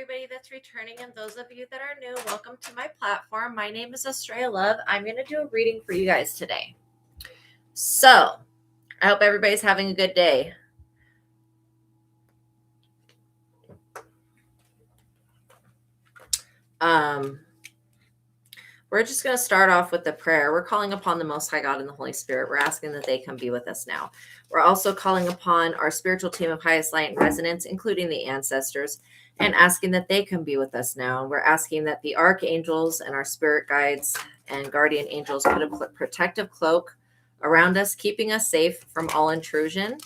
everybody that's returning, and those of you that are new, welcome to my platform. My name is ASTRAEA Love. I'm going to do a reading for you guys today. So, I hope everybody's having a good day. We're just going to start off with the prayer. We're calling upon the Most High God and the Holy Spirit. We're asking that they come be with us now. We're also calling upon our spiritual team of highest light and resonance, including the ancestors, and asking that they come be with us now. We're asking that the archangels and our spirit guides and guardian angels put a protective cloak around us, keeping us safe from all intrusion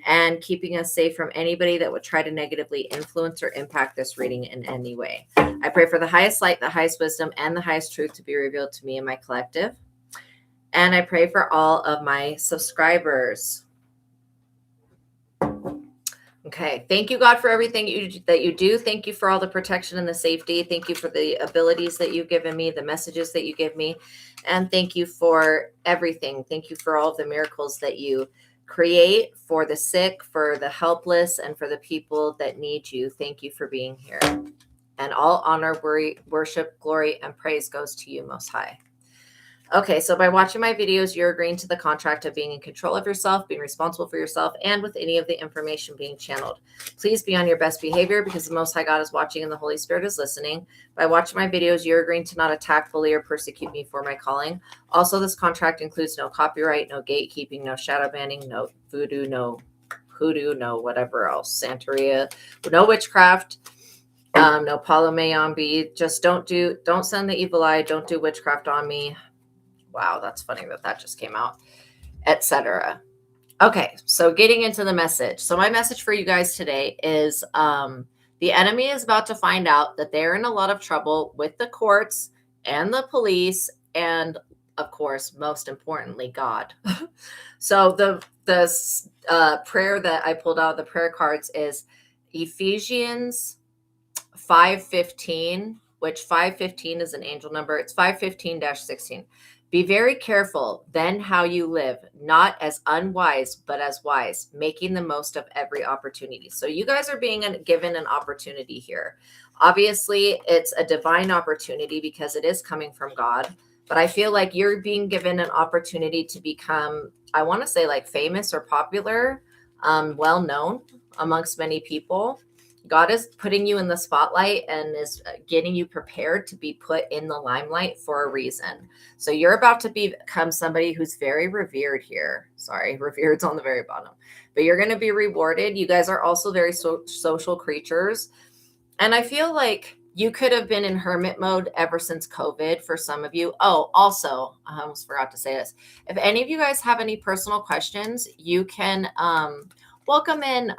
and keeping us safe from anybody that would try to negatively influence or impact this reading in any way. I pray for the highest light, the highest wisdom, and the highest truth to be revealed to me and my collective. And I pray for all of my subscribers. Okay. Thank you, God, for everything that you do. Thank you for all the protection and the safety. Thank you for the abilities that you've given me, the messages that you give me. And thank you for everything. Thank you for all of the miracles that you create for the sick, for the helpless, and for the people that need you. Thank you for being here. And all honor, worship, glory, and praise goes to you, Most High. Okay, so by watching my videos, you're agreeing to the contract of being in control of yourself, being responsible for yourself, and with any of the information being channeled. Please be on your best behavior because the Most High God is watching and the Holy Spirit is listening. By watching my videos, you're agreeing to not attack, bully, or persecute me for my calling. Also, this contract includes no copyright, no gatekeeping, no shadow banning, no voodoo, no hoodoo, no whatever else, Santeria, no witchcraft. No Palomayambi. Just don't send the evil eye. Don't do witchcraft on me. Wow, that's funny that just came out, etc. Okay, so getting into the message. So my message for you guys today is the enemy is about to find out that they're in a lot of trouble with the courts and the police and, of course, most importantly, God. So the prayer that I pulled out of the prayer cards is Ephesians 5:15, which 5:15 is an angel number. It's 5:15-16. Be very careful then how you live, not as unwise, but as wise, making the most of every opportunity. So you guys are being given an opportunity here. Obviously, it's a divine opportunity because it is coming from God. But I feel like you're being given an opportunity to become, I want to say, like famous or popular, well known amongst many people. God is putting you in the spotlight and is getting you prepared to be put in the limelight for a reason. So you're about to become somebody who's very revered here. Sorry, revered's on the very bottom. But you're going to be rewarded. You guys are also very social creatures. And I feel like you could have been in hermit mode ever since COVID for some of you. Oh, also, I almost forgot to say this. If any of you guys have any personal questions, you can welcome in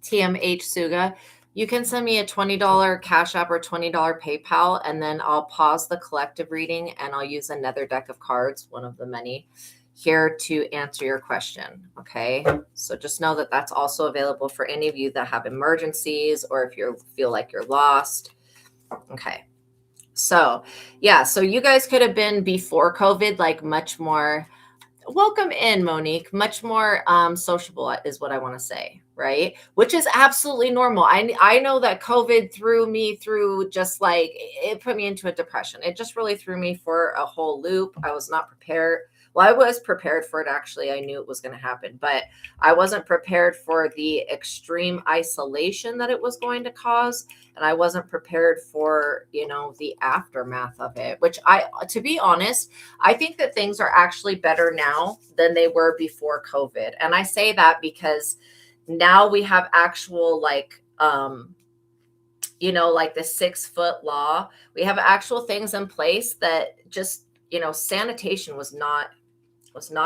TMH Suga. You can send me a $20 Cash App or $20 PayPal, and then I'll pause the collective reading and I'll use another deck of cards, one of the many, here to answer your question. Okay. So just know that that's also available for any of you that have emergencies or if you feel like you're lost. Okay. So yeah, so you guys could have been before COVID, like much more welcome in, Monique, much more sociable is what I want to say, right? Which is absolutely normal. I know that COVID threw me through, just like it put me into a depression. It just really threw me for a whole loop. I was not prepared. Well, I was prepared for it. Actually, I knew it was going to happen, but I wasn't prepared for the extreme isolation that it was going to cause. And I wasn't prepared for, the aftermath of it, which to be honest, I think that things are actually better now than they were before COVID. And I say that because now we have actual like the 6-foot law. We have actual things in place that just, sanitation was not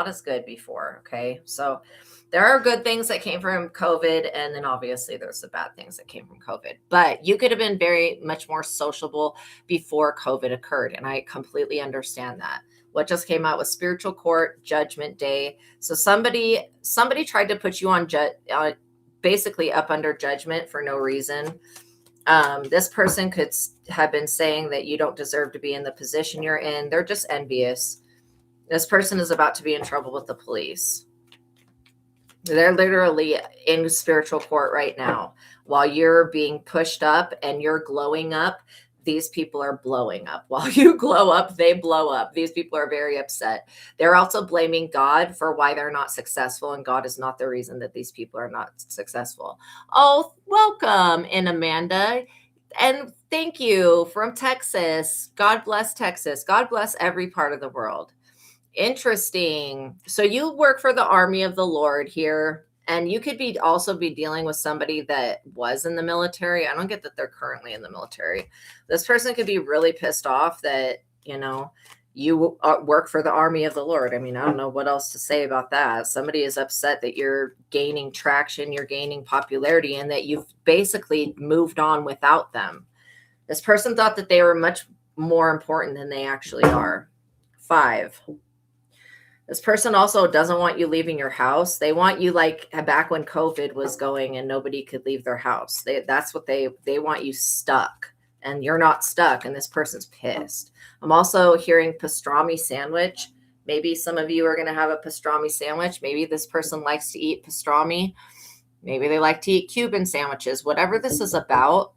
as good before. Okay. So there are good things that came from COVID. And then obviously there's the bad things that came from COVID, but you could have been very much more sociable before COVID occurred. And I completely understand that. What just came out was spiritual court, judgment day. So somebody tried to put you on basically up under judgment for no reason. This person could have been saying that you don't deserve to be in the position you're in. They're just envious. This person is about to be in trouble with the police. They're literally in spiritual court right now. While you're being pushed up and you're glowing up, these people are blowing up. While you glow up, they blow up. These people are very upset. They're also blaming God for why they're not successful, and God is not the reason that these people are not successful. Oh, welcome in, Amanda. And thank you from Texas. God bless Texas. God bless every part of the world. Interesting. So you work for the army of the Lord here, and you could be also be dealing with somebody that was in the military. I don't get that they're currently in the military. This person could be really pissed off that, you work for the army of the Lord. I mean, I don't know what else to say about that. Somebody is upset that you're gaining traction, you're gaining popularity, and that you've basically moved on without them. This person thought that they were much more important than they actually are. 5. This person also doesn't want you leaving your house. They want you like back when COVID was going and nobody could leave their house. That's what they want you stuck, and you're not stuck, and this person's pissed. I'm also hearing pastrami sandwich. Maybe some of you are going to have a pastrami sandwich. Maybe this person likes to eat pastrami. Maybe they like to eat Cuban sandwiches. Whatever this is about,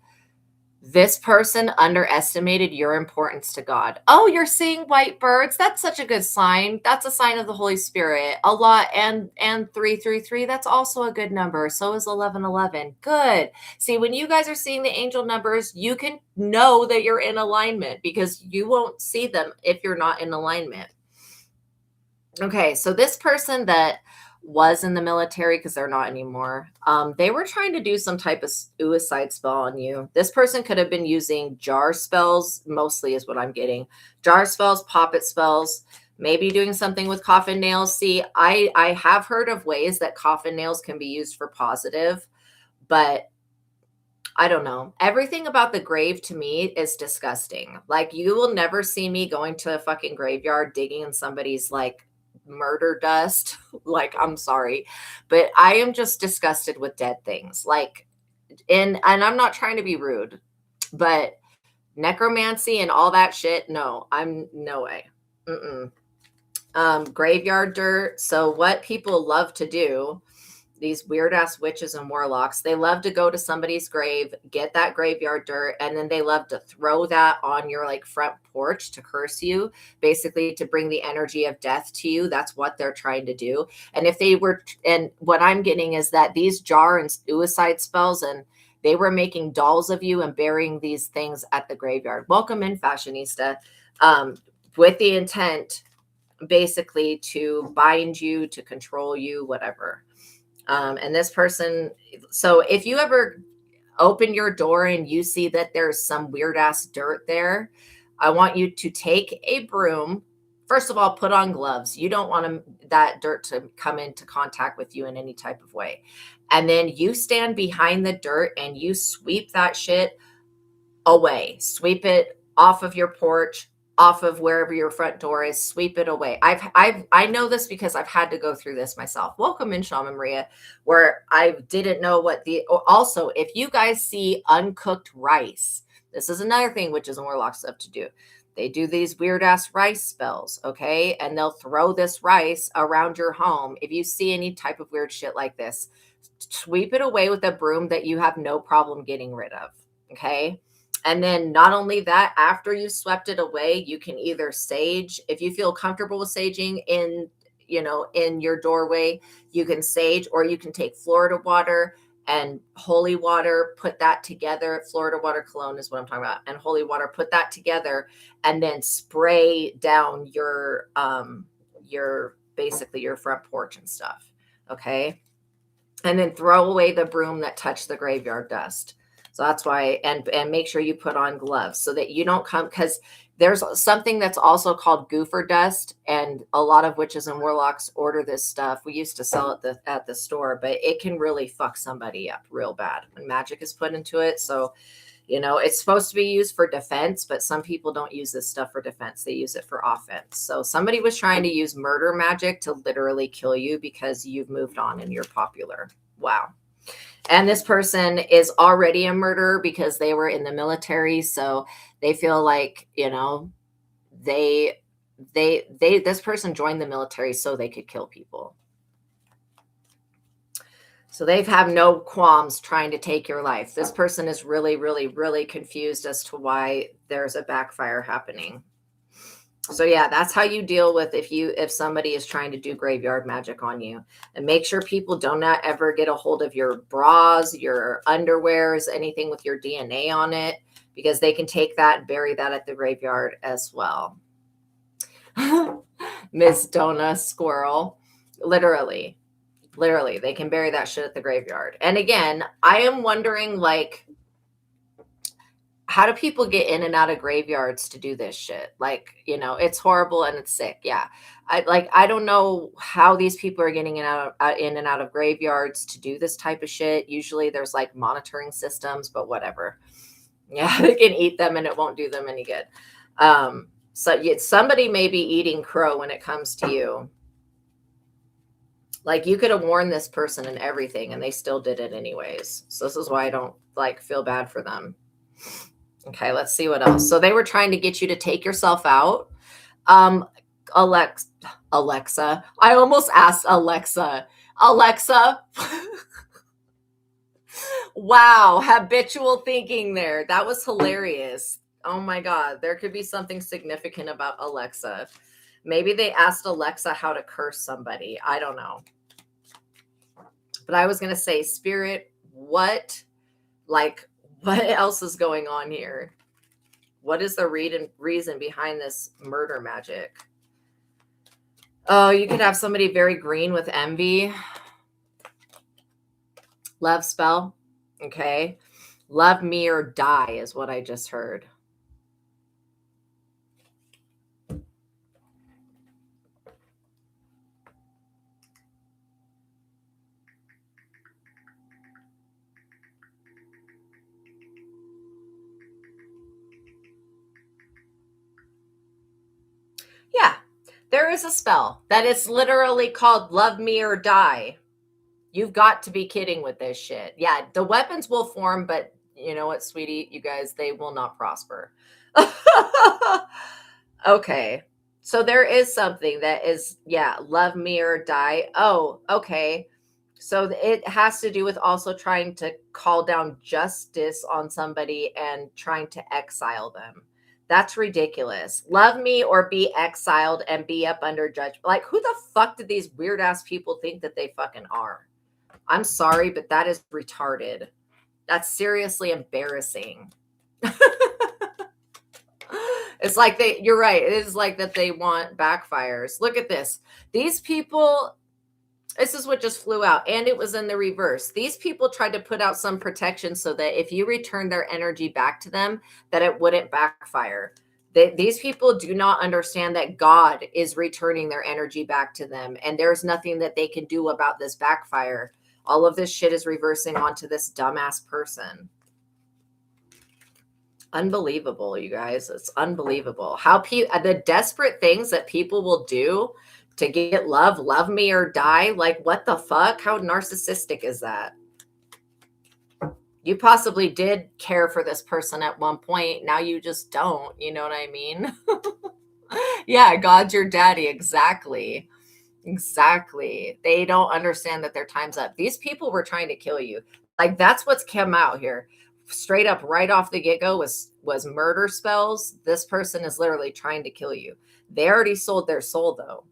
this person underestimated your importance to God. Oh, you're seeing white birds. That's such a good sign. That's a sign of the Holy Spirit. Allah and 333. That's also a good number. So is 1111. Good. See, when you guys are seeing the angel numbers, you can know that you're in alignment because you won't see them if you're not in alignment. Okay, so this person that was in the military, because they're not anymore, they were trying to do some type of suicide spell on you. This person could have been using jar spells, mostly is what I'm getting. Jar spells, poppet spells, maybe doing something with coffin nails. See, I have heard of ways that coffin nails can be used for positive, but I don't know. Everything about the grave to me is disgusting. Like, you will never see me going to a fucking graveyard digging in somebody's like murder dust. Like, I'm sorry, but I am just disgusted with dead things. Like, and I'm not trying to be rude, but necromancy and all that shit, no, I'm no way. Graveyard dirt. So what people love to do, these weird ass witches and warlocks, they love to go to somebody's grave, get that graveyard dirt, and then they love to throw that on your like front porch to curse you, basically to bring the energy of death to you. That's what they're trying to do. And if they were, and what I'm getting is that these jar and suicide spells, and they were making dolls of you and burying these things at the graveyard. Welcome in, fashionista, with the intent basically to bind you, to control you, whatever. And this person, so if you ever open your door and you see that there's some weird ass dirt there, I want you to take a broom. First of all, put on gloves. You don't want that dirt to come into contact with you in any type of way. And then you stand behind the dirt and you sweep that shit away. Sweep it off of your porch, off of wherever your front door is. Sweep it away. I know this because I've had to go through this myself. Welcome in, Shaman Maria, where I didn't know what also, if you guys see uncooked rice, this is another thing witches and warlocks have to do. They do these weird ass rice spells, okay? And they'll throw this rice around your home. If you see any type of weird shit like this, sweep it away with a broom that you have no problem getting rid of, okay? And then not only that, after you swept it away, you can either sage, if you feel comfortable with saging in your doorway, you can sage, or you can take Florida water and holy water, put that together. Florida water cologne is what I'm talking about. And holy water, put that together and then spray down your basically your front porch and stuff. Okay. And then throw away the broom that touched the graveyard dust. So that's why, and make sure you put on gloves so that you don't come, because there's something that's also called goofer dust, and a lot of witches and warlocks order this stuff. We used to sell it at the store, but it can really fuck somebody up real bad when magic is put into it. So, it's supposed to be used for defense, but some people don't use this stuff for defense. They use it for offense. So somebody was trying to use murder magic to literally kill you because you've moved on and you're popular. Wow. And this person is already a murderer because they were in the military. So they feel like, this person joined the military so they could kill people. So they've have no qualms trying to take your life. This person is really, really, really confused as to why there's a backfire happening. So yeah, that's how you deal with if somebody is trying to do graveyard magic on you. And make sure people do not ever get a hold of your bras, your underwears, anything with your DNA on it, because they can take that and bury that at the graveyard as well. Miss Donna Squirrel. Literally, they can bury that shit at the graveyard. And again, I am wondering, like, how do people get in and out of graveyards to do this shit? Like, you know, it's horrible and it's sick. Yeah. I don't know how these people are getting in and out of graveyards to do this type of shit. Usually there's like monitoring systems, but whatever. Yeah, they can eat them and it won't do them any good. So somebody may be eating crow when it comes to you. Like, you could have warned this person and everything and they still did it anyways. So this is why I don't like feel bad for them. Okay, let's see what else. So they were trying to get you to take yourself out. Alexa. I almost asked Alexa. Wow, habitual thinking there. That was hilarious. Oh my God, there could be something significant about Alexa. Maybe they asked Alexa how to curse somebody. I don't know. But I was going to say, Spirit, what else is going on here? What is the reason behind this murder magic? Oh, you could have somebody very green with envy. Love spell. Okay. Love me or die is what I just heard. Yeah, there is a spell that is literally called Love Me or Die. You've got to be kidding with this shit. Yeah, the weapons will form, but you know what, sweetie? You guys, they will not prosper. Okay. So there is something that is, yeah, love me or die. Oh, okay. So it has to do with also trying to call down justice on somebody and trying to exile them. That's ridiculous. Love me or be exiled and be up under judgment. Like, who the fuck did these weird ass people think that they fucking are? I'm sorry, but that is retarded. That's seriously embarrassing. It's like you're right. It is like that they want backfires. Look at this. These people, this is what just flew out, and it was in the reverse. These people tried to put out some protection so that if you return their energy back to them, that it wouldn't backfire. These people do not understand that God is returning their energy back to them, and there's nothing that they can do about this backfire. All of this shit is reversing onto this dumbass person. Unbelievable, you guys. It's unbelievable how the desperate things that people will do to get love me or die. Like, what the fuck? How narcissistic is that? You possibly did care for this person at one point. Now you just don't. You know what I mean? Yeah, God's your daddy. Exactly. They don't understand that their time's up. These people were trying to kill you. Like, that's what's come out here. Straight up right off the get-go was murder spells. This person is literally trying to kill you. They already sold their soul, though.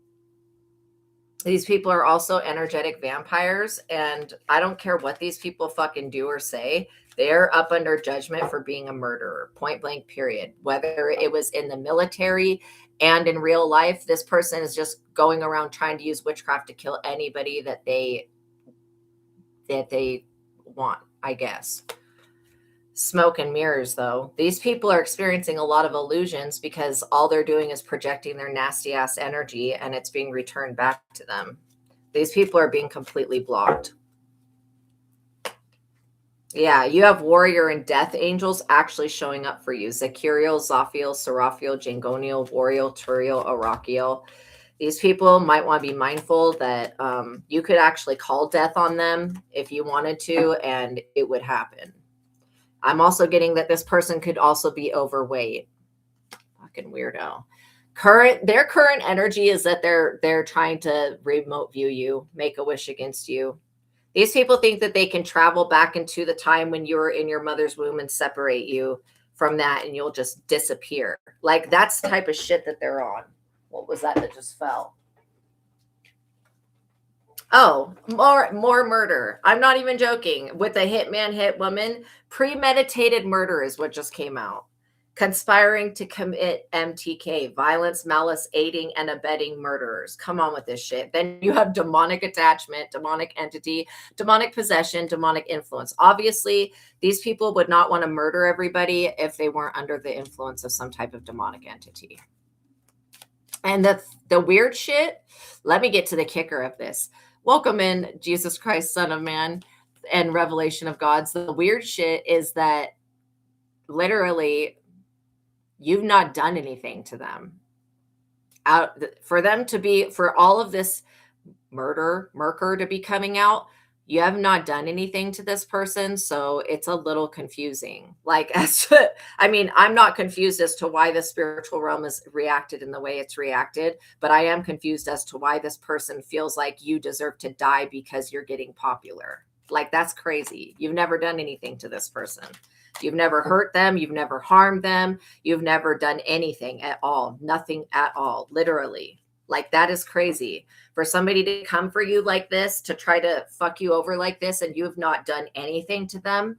These people are also energetic vampires, and I don't care what these people fucking do or say. They're up under judgment for being a murderer, point blank, period. Whether it was in the military and in real life, this person is just going around trying to use witchcraft to kill anybody that they want, I guess. Smoke and mirrors, though. These people are experiencing a lot of illusions because all they're doing is projecting their nasty ass energy and it's being returned back to them. These people are being completely blocked. Yeah, you have warrior and death angels actually showing up for you. Zachariel, Zophiel, Seraphiel, Jangoniel, Wariel, Turiel, Arachiel. These people might want to be mindful that you could actually call death on them if you wanted to, and it would happen. I'm also getting that this person could also be overweight. Fucking weirdo. Their current energy is that they're trying to remote view you, make a wish against you. These people think that they can travel back into the time when you were in your mother's womb and separate you from that, and you'll just disappear. Like, that's the type of shit that they're on. What was that just fell? Oh, more murder. I'm not even joking. With a hitman hit woman, premeditated murder is what just came out. Conspiring to commit MTK, violence, malice, aiding, and abetting murderers. Come on with this shit. Then you have demonic attachment, demonic entity, demonic possession, demonic influence. Obviously, these people would not want to murder everybody if they weren't under the influence of some type of demonic entity. And the weird shit, let me get to the kicker of this. Welcome in, Jesus Christ, Son of Man, and Revelation of Gods. The weird shit is that literally you've not done anything to them. For them to be, for all of this murker to be coming out, you have not done anything to this person, so it's a little confusing. Like, I mean, I'm not confused as to why the spiritual realm has reacted in the way it's reacted, but I am confused as to why this person feels like you deserve to die because you're getting popular. Like, that's crazy. You've never done anything to this person. You've never hurt them. You've never harmed them. You've never done anything at all. Nothing at all, literally. Like, that is crazy. For somebody to come for you like this, to try to fuck you over like this, and you have not done anything to them,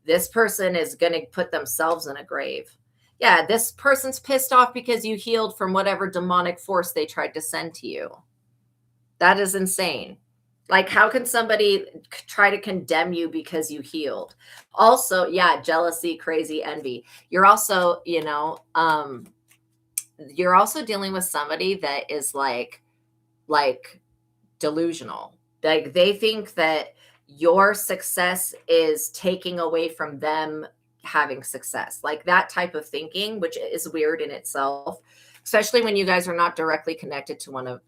this person is going to put themselves in a grave. Yeah, this person's pissed off because you healed from whatever demonic force they tried to send to you. That is insane. Like, how can somebody try to condemn you because you healed? Also, yeah, jealousy, crazy, envy. You're also, you're also dealing with somebody that is like delusional. Like, they think that your success is taking away from them having success. Like, that type of thinking, which is weird in itself, especially when you guys are not directly connected to one of,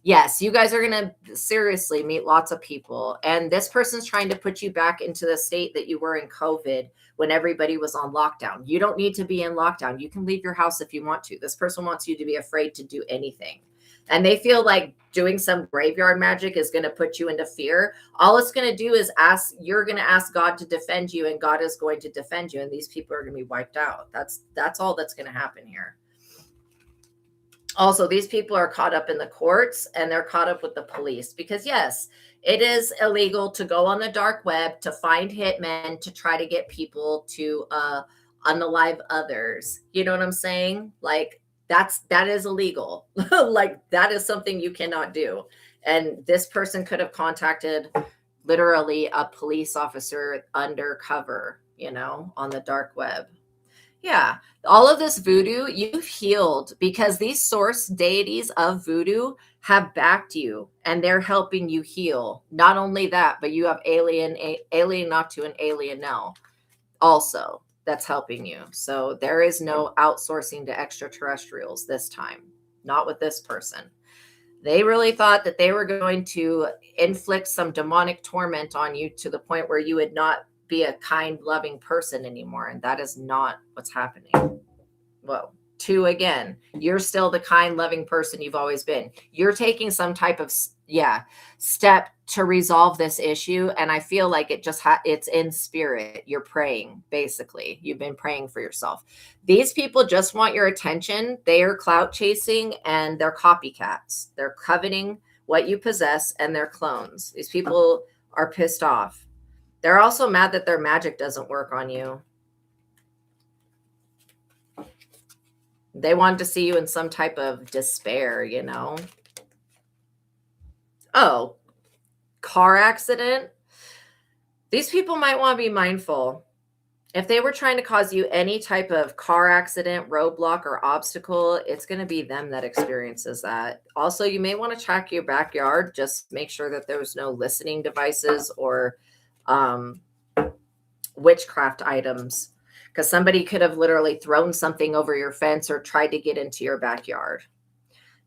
yes, you guys are going to seriously meet lots of people. And this person's trying to put you back into the state that you were in COVID when everybody was on lockdown. You don't need to be in lockdown. You can leave your house if you want to. This person wants you to be afraid to do anything. And they feel like doing some graveyard magic is going to put you into fear. All it's going to do is you're going to ask God to defend you, and God is going to defend you. And these people are going to be wiped out. That's all that's going to happen here. Also, these people are caught up in the courts, and they're caught up with the police because, yes, it is illegal to go on the dark web to find hitmen to try to get people to unalive others. You know what I'm saying? Like, that is illegal. Like, that is something you cannot do. And this person could have contacted literally a police officer undercover, on the dark web. Yeah, all of this voodoo, you've healed because these source deities of voodoo have backed you and they're helping you heal. Not only that, but you have alien not to an alien now also that's helping you. So there is no outsourcing to extraterrestrials this time, not with this person. They really thought that they were going to inflict some demonic torment on you to the point where you would not be a kind, loving person anymore. And that is not what's happening. Well, two, again, you're still the kind, loving person you've always been. You're taking some type of, step to resolve this issue. And I feel like it's in spirit. You're praying, basically. You've been praying for yourself. These people just want your attention. They are clout chasing and they're copycats. They're coveting what you possess and they're clones. These people are pissed off. They're also mad that their magic doesn't work on you. They wanted to see you in some type of despair, Oh, car accident. These people might want to be mindful. If they were trying to cause you any type of car accident, roadblock, or obstacle, it's going to be them that experiences that. Also, you may want to check your backyard. Just make sure that there's no listening devices or witchcraft items, because somebody could have literally thrown something over your fence or tried to get into your backyard.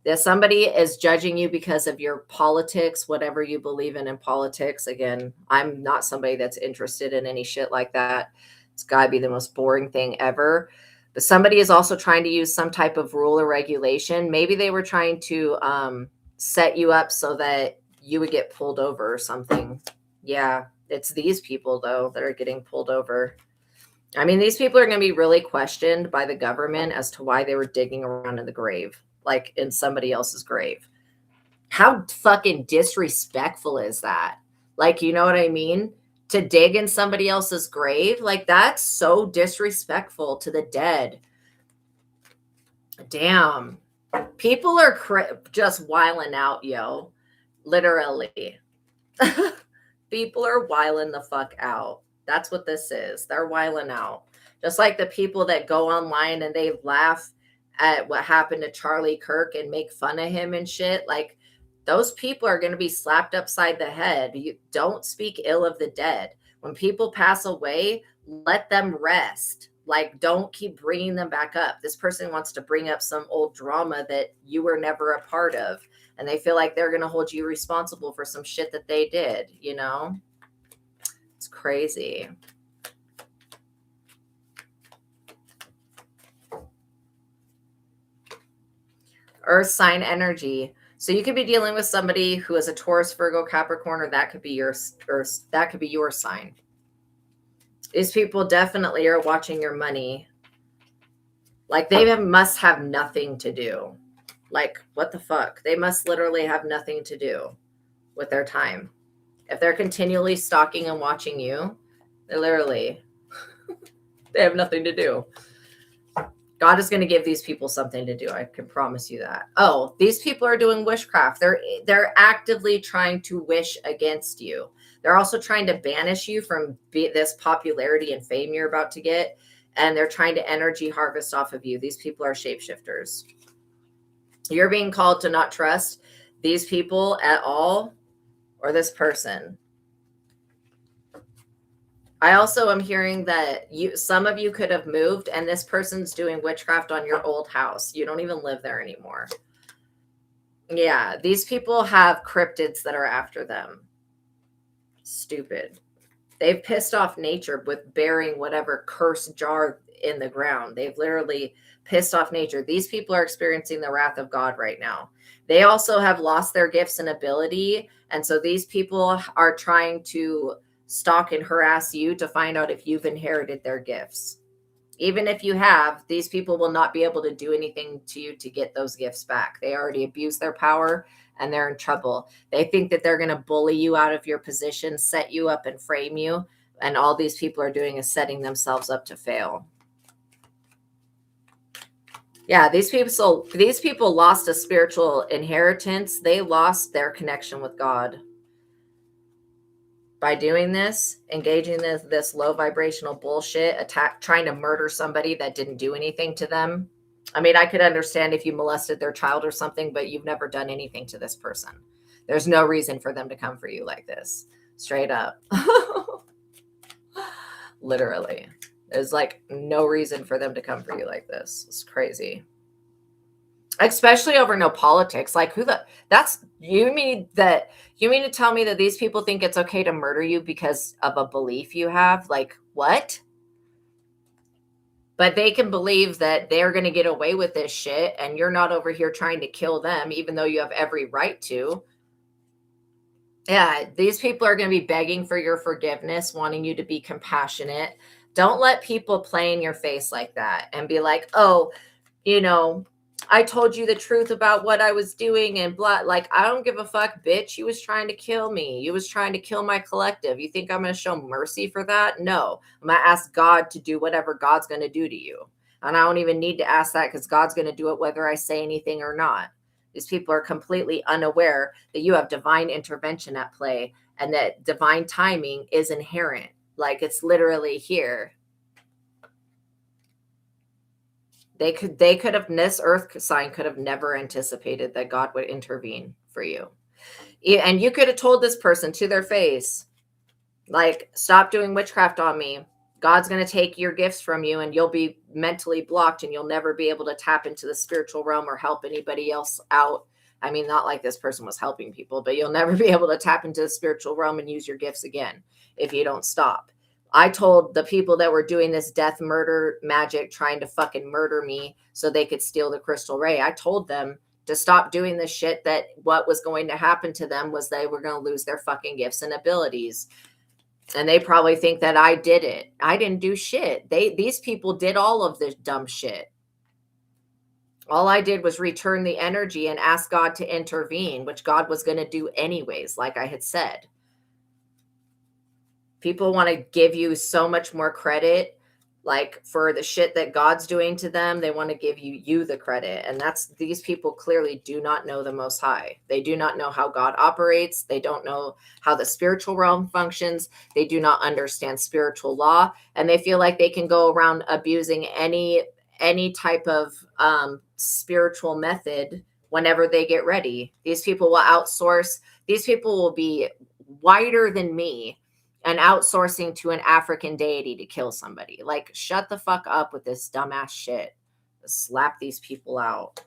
That somebody is judging you because of your politics, whatever you believe in politics. Again, I'm not somebody that's interested in any shit like that. It's got to be the most boring thing ever. But somebody is also trying to use some type of rule or regulation. Maybe they were trying to set you up so that you would get pulled over or something. Yeah, it's these people, though, that are getting pulled over. I mean, these people are going to be really questioned by the government as to why they were digging around in the grave, like in somebody else's grave. How fucking disrespectful is that? Like, you know what I mean? To dig in somebody else's grave, like that's so disrespectful to the dead. Damn. People are just wiling out, yo. Literally. People are wiling the fuck out. That's what this is. They're wiling out. Just like the people that go online and they laugh at what happened to Charlie Kirk and make fun of him and shit. Like, those people are going to be slapped upside the head. You don't speak ill of the dead. When people pass away, let them rest. Like, don't keep bringing them back up. This person wants to bring up some old drama that you were never a part of. And they feel like they're going to hold you responsible for some shit that they did, you know? It's crazy. Earth sign energy. So you could be dealing with somebody who is a Taurus, Virgo, Capricorn, or that could be your sign. These people definitely are watching your money. Like, they must have nothing to do. Like, what the fuck? They must literally have nothing to do with their time. If they're continually stalking and watching you, they literally, they have nothing to do. God is going to give these people something to do. I can promise you that. Oh, these people are doing witchcraft. They're actively trying to wish against you. They're also trying to banish you from this popularity and fame you're about to get. And they're trying to energy harvest off of you. These people are shapeshifters. You're being called to not trust these people at all, or this person. I also am hearing that some of you could have moved and this person's doing witchcraft on your old house. You don't even live there anymore. Yeah, these people have cryptids that are after them. Stupid. They've pissed off nature with burying whatever cursed jar in the ground. They've literally pissed off nature. These people are experiencing the wrath of God right now. They also have lost their gifts and ability. And so these people are trying to stalk and harass you to find out if you've inherited their gifts. Even if you have, these people will not be able to do anything to you to get those gifts back. They already abused their power and they're in trouble. They think that they're going to bully you out of your position, set you up and frame you. And all these people are doing is setting themselves up to fail. Yeah, these people lost a spiritual inheritance. They lost their connection with God. By doing this, engaging this low vibrational bullshit, trying to murder somebody that didn't do anything to them. I mean, I could understand if you molested their child or something, but you've never done anything to this person. There's no reason for them to come for you like this. Straight up. Literally. There's like no reason for them to come for you like this. It's crazy. Especially over no politics. Like, you mean to tell me that these people think it's okay to murder you because of a belief you have? Like, what? But they can believe that they're going to get away with this shit and you're not over here trying to kill them, even though you have every right to. Yeah, these people are going to be begging for your forgiveness, wanting you to be compassionate. Don't let people play in your face like that and be like, oh, I told you the truth about what I was doing and blah. Like, I don't give a fuck, bitch. You was trying to kill me. You was trying to kill my collective. You think I'm going to show mercy for that? No. I'm going to ask God to do whatever God's going to do to you. And I don't even need to ask that because God's going to do it whether I say anything or not. These people are completely unaware that you have divine intervention at play and that divine timing is inherent. Like, it's literally here. They could have, this earth sign could have never anticipated that God would intervene for you. And you could have told this person to their face, like, stop doing witchcraft on me. God's going to take your gifts from you and you'll be mentally blocked and you'll never be able to tap into the spiritual realm or help anybody else out. I mean, not like this person was helping people, but you'll never be able to tap into the spiritual realm and use your gifts again if you don't stop. I told the people that were doing this death, murder, magic, trying to fucking murder me so they could steal the crystal ray. I told them to stop doing the shit that what was going to happen to them was they were going to lose their fucking gifts and abilities. And they probably think that I did it. I didn't do shit. These people did all of this dumb shit. All I did was return the energy and ask God to intervene, which God was going to do anyways, like I had said. People want to give you so much more credit, like for the shit that God's doing to them. They want to give you the credit. And these people clearly do not know the Most High. They do not know how God operates. They don't know how the spiritual realm functions. They do not understand spiritual law. And they feel like they can go around abusing any type of spiritual method whenever they get ready. These people will outsource. These people will be whiter than me and outsourcing to an African deity to kill somebody. Like, shut the fuck up with this dumbass shit. Just slap these people out.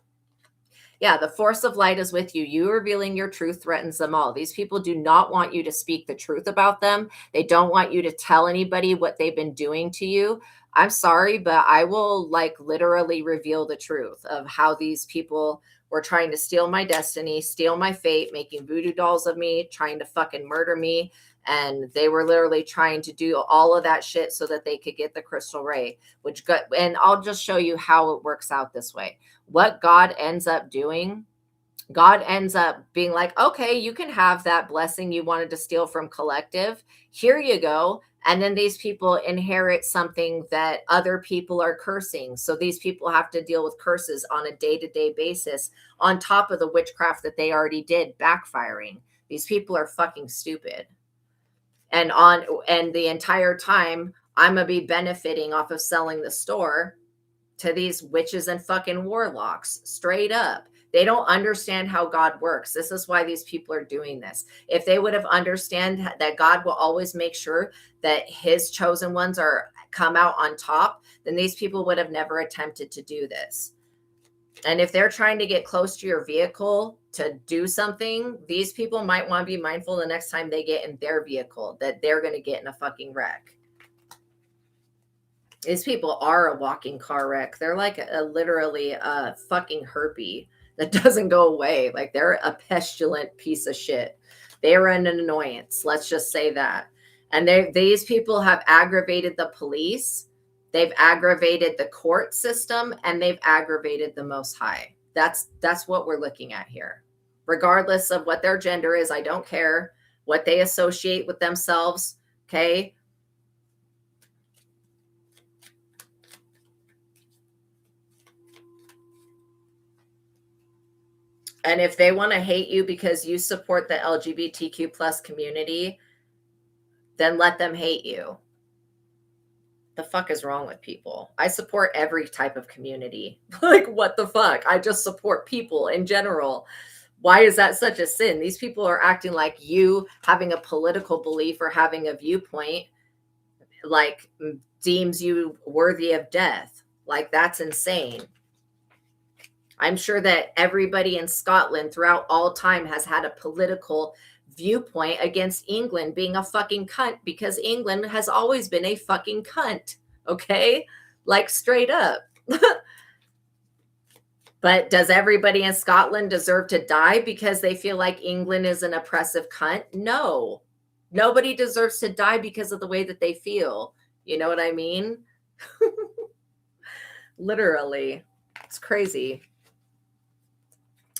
Yeah, the force of light is with you. You revealing your truth threatens them all. These people do not want you to speak the truth about them. They don't want you to tell anybody what they've been doing to you. I'm sorry, but I will like literally reveal the truth of how these people were trying to steal my destiny, steal my fate, making voodoo dolls of me, trying to fucking murder me. And they were literally trying to do all of that shit so that they could get the crystal ray, and I'll just show you how it works out this way. What God ends up doing, God ends up being like, okay, you can have that blessing you wanted to steal from collective. Here you go. And then these people inherit something that other people are cursing. So these people have to deal with curses on a day-to-day basis on top of the witchcraft that they already did backfiring. These people are fucking stupid. And the entire time I'm going to be benefiting off of selling the store to these witches and fucking warlocks, straight up. They don't understand how God works. This is why these people are doing this. If they would have understand that God will always make sure that his chosen ones come out on top, then these people would have never attempted to do this. And if they're trying to get close to your vehicle to do something, these people might want to be mindful the next time they get in their vehicle that they're going to get in a fucking wreck. These people are a walking car wreck. They're like literally a fucking herpy that doesn't go away. Like, they're a pestilent piece of shit. They're an annoyance. Let's just say that. And these people have aggravated the police. They've aggravated the court system, and they've aggravated the Most High. That's what we're looking at here. Regardless of what their gender is, I don't care what they associate with themselves. Okay. And if they want to hate you because you support the LGBTQ plus community, then let them hate you. The fuck is wrong with people? I support every type of community. Like, what the fuck? I just support people in general. Why is that such a sin? These people are acting like you having a political belief or having a viewpoint like deems you worthy of death. Like, that's insane. I'm sure that everybody in Scotland throughout all time has had a political viewpoint against England being a fucking cunt, because England has always been a fucking cunt. Okay? Like, straight up. But does everybody in Scotland deserve to die because they feel like England is an oppressive cunt? No. Nobody deserves to die because of the way that they feel. You know what I mean? Literally. It's crazy.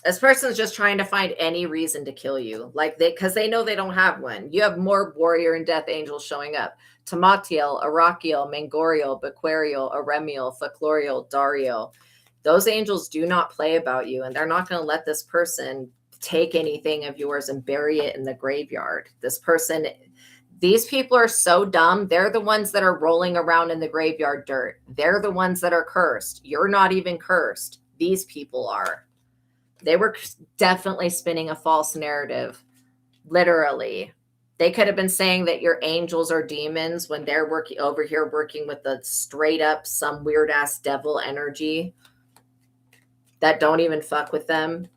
This person's just trying to find any reason to kill you, because they know they don't have one. You have more warrior and death angels showing up. Tamatiel, Arakiel, Mangoriel, Bequariel, Aremiel, Folkloriel, Dariel. Those angels do not play about you, and they're not going to let this person take anything of yours and bury it in the graveyard. These people are so dumb. They're the ones that are rolling around in the graveyard dirt. They're the ones that are cursed. You're not even cursed. These people are. They were definitely spinning a false narrative. Literally. They could have been saying that your angels are demons when they're working over here working with the straight up some weird ass devil energy that don't even fuck with them.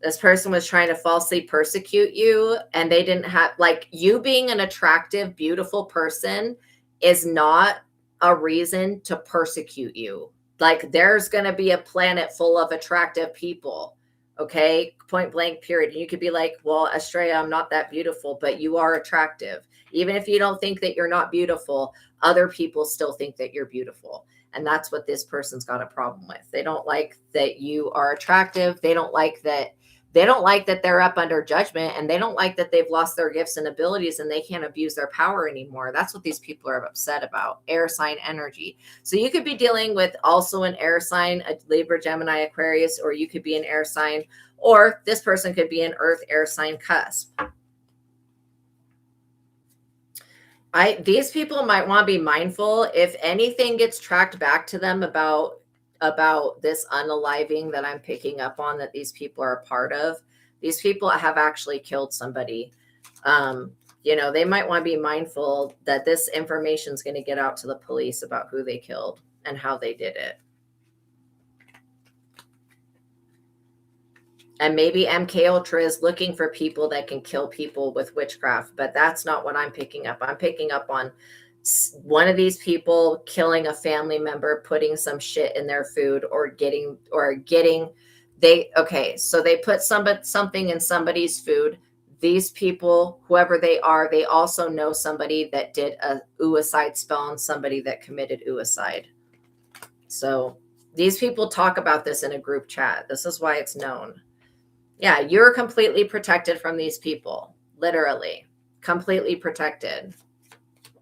This person was trying to falsely persecute you, and they didn't have, like, you being an attractive, beautiful person is not a reason to persecute you. Like, there's going to be a planet full of attractive people. Okay, point blank, period. And you could be like, well, ASTRAEA, I'm not that beautiful, but you are attractive. Even if you don't think that you're not beautiful, other people still think that you're beautiful. And that's what this person's got a problem with. They don't like that you are attractive. They don't like that they're up under judgment, and they don't like that they've lost their gifts and abilities and they can't abuse their power anymore. That's what these people are upset about. Air sign energy. So you could be dealing with also an air sign, a Libra, Gemini, Aquarius, or you could be an air sign, or this person could be an earth air sign cusp. These people might want to be mindful if anything gets tracked back to them about this unaliving that I'm picking up on, that these people are a part of. These people have actually killed somebody. They might want to be mindful that this information is going to get out to the police about who they killed and how they did it. And maybe MK Ultra is looking for people that can kill people with witchcraft, but that's not what I'm picking up. I'm picking up on one of these people killing a family member, putting some shit in their food, so they put something in somebody's food. These people, whoever they are, they also know somebody that did a ooicide spell on somebody that committed ooicide. So these people talk about this in a group chat. This is why it's known. Yeah, you're completely protected from these people. Literally. Completely protected.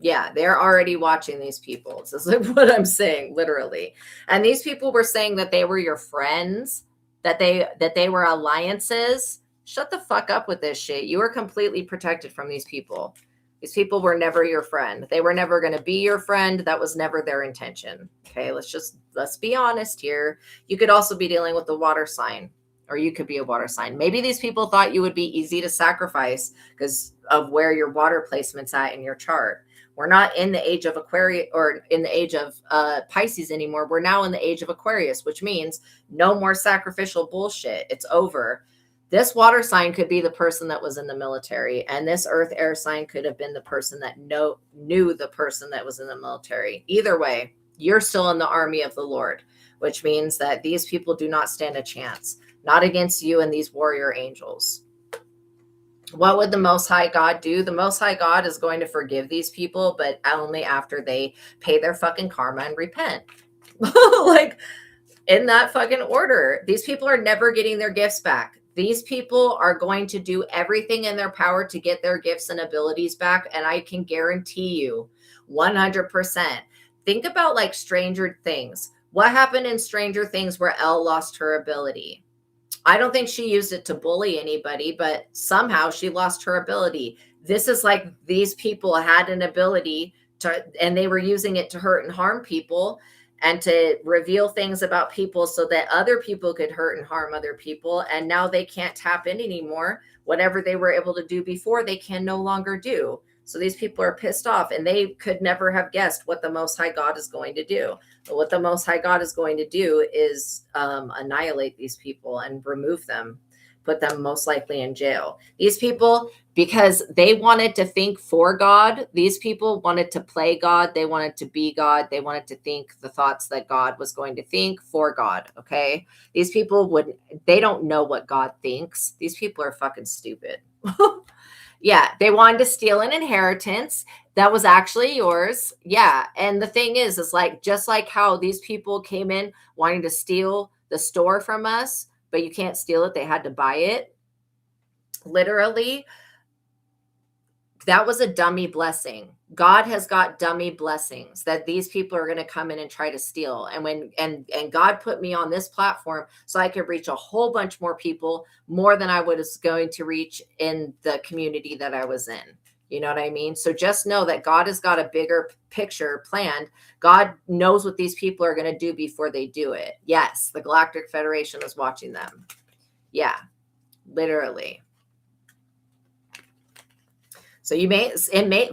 Yeah, they're already watching these people. This is what I'm saying, literally. And these people were saying that they were your friends, that they were alliances. Shut the fuck up with this shit. You are completely protected from these people. These people were never your friend. They were never going to be your friend. That was never their intention. Okay, let's be honest here. You could also be dealing with the water sign, or you could be a water sign. Maybe these people thought you would be easy to sacrifice because of where your water placement's at in your chart. We're not in the age of Aquarius or in the age of Pisces anymore. We're now in the age of Aquarius, which means no more sacrificial bullshit. It's over. This water sign could be the person that was in the military, and this earth air sign could have been the person that knew the person that was in the military. Either way, you're still in the army of the Lord, which means that these people do not stand a chance. Not against you and these warrior angels. What would the Most High God do? The Most High God is going to forgive these people, but only after they pay their fucking karma and repent. Like, in that fucking order. These people are never getting their gifts back. These people are going to do everything in their power to get their gifts and abilities back. And I can guarantee you 100%. Think about like Stranger Things. What happened in Stranger Things where Elle lost her ability? I don't think she used it to bully anybody, but somehow she lost her ability. This is like these people had an ability and they were using it to hurt and harm people and to reveal things about people so that other people could hurt and harm other people. And now they can't tap in anymore. Whatever they were able to do before, they can no longer do. So these people are pissed off, and they could never have guessed what the Most High God is going to do. But what the Most High God is going to do is annihilate these people and remove them, put them most likely in jail. These people, because they wanted to think for God, these people wanted to play God. They wanted to be God. They wanted to think the thoughts that God was going to think for God. Okay. These people they don't know what God thinks. These people are fucking stupid. Yeah, they wanted to steal an inheritance that was actually yours. Yeah, and the thing is like, just like how these people came in wanting to steal the store from us, but you can't steal it. They had to buy it. Literally, that was a dummy blessing. God has got dummy blessings that these people are going to come in and try to steal. And God put me on this platform so I could reach a whole bunch more people, more than I was going to reach in the community that I was in. You know what I mean? So just know that God has got a bigger picture planned. God knows what these people are going to do before they do it. Yes, the Galactic Federation is watching them. Yeah, literally. So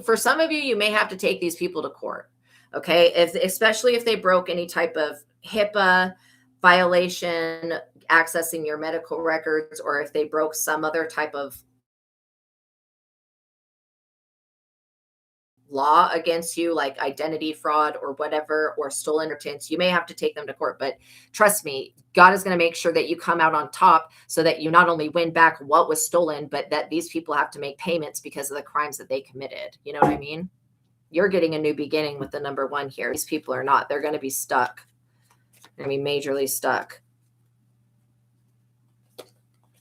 for some of you, you may have to take these people to court. Okay. Especially if they broke any type of HIPAA violation, accessing your medical records, or if they broke some other type of law against you, like identity fraud or whatever, or stolen inheritance, you may have to take them to court. But trust me, God is going to make sure that you come out on top so that you not only win back what was stolen, but that these people have to make payments because of the crimes that they committed. You know what I mean? You're getting a new beginning with the number one here. These people are not. They're going to be stuck. They're going to be majorly stuck.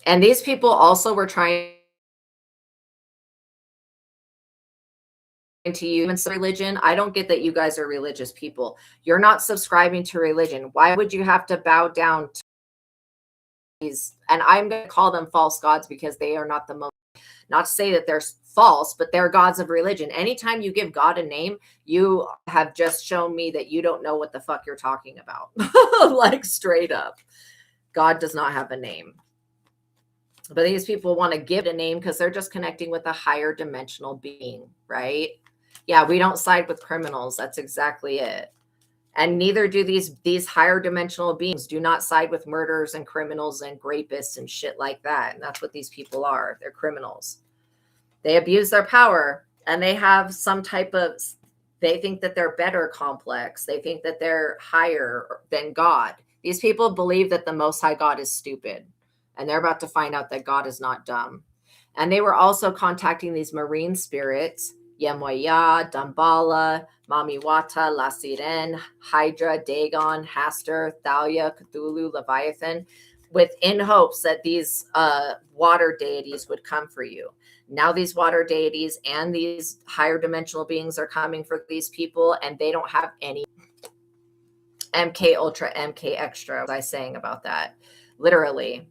And these people also were trying to use religion. I don't get that you guys are religious people. You're not subscribing to religion. Why would you have to bow down to these? And I'm going to call them false gods because they are not the most, not to say that they're false, but they're gods of religion. Anytime you give God a name, you have just shown me that you don't know what the fuck you're talking about. Like straight up. God does not have a name. But these people want to give it a name because they're just connecting with a higher dimensional being, right? Yeah, we don't side with criminals. That's exactly it. And neither do these higher dimensional beings. Do not side with murderers and criminals and rapists and shit like that. And that's what these people are. They're criminals. They abuse their power, and they have some type of, they think that they're better complex. They think that they're higher than God. These people believe that the Most High God is stupid, and they're about to find out that God is not dumb. And they were also contacting these marine spirits, Yemoya, Dambala, Mamiwata, La Siren, Hydra, Dagon, Hastur, Thalia, Cthulhu, Leviathan, within hopes that these water deities would come for you. Now these water deities and these higher dimensional beings are coming for these people, and they don't have any MK Ultra, MK Extra. What was I saying about that? Literally,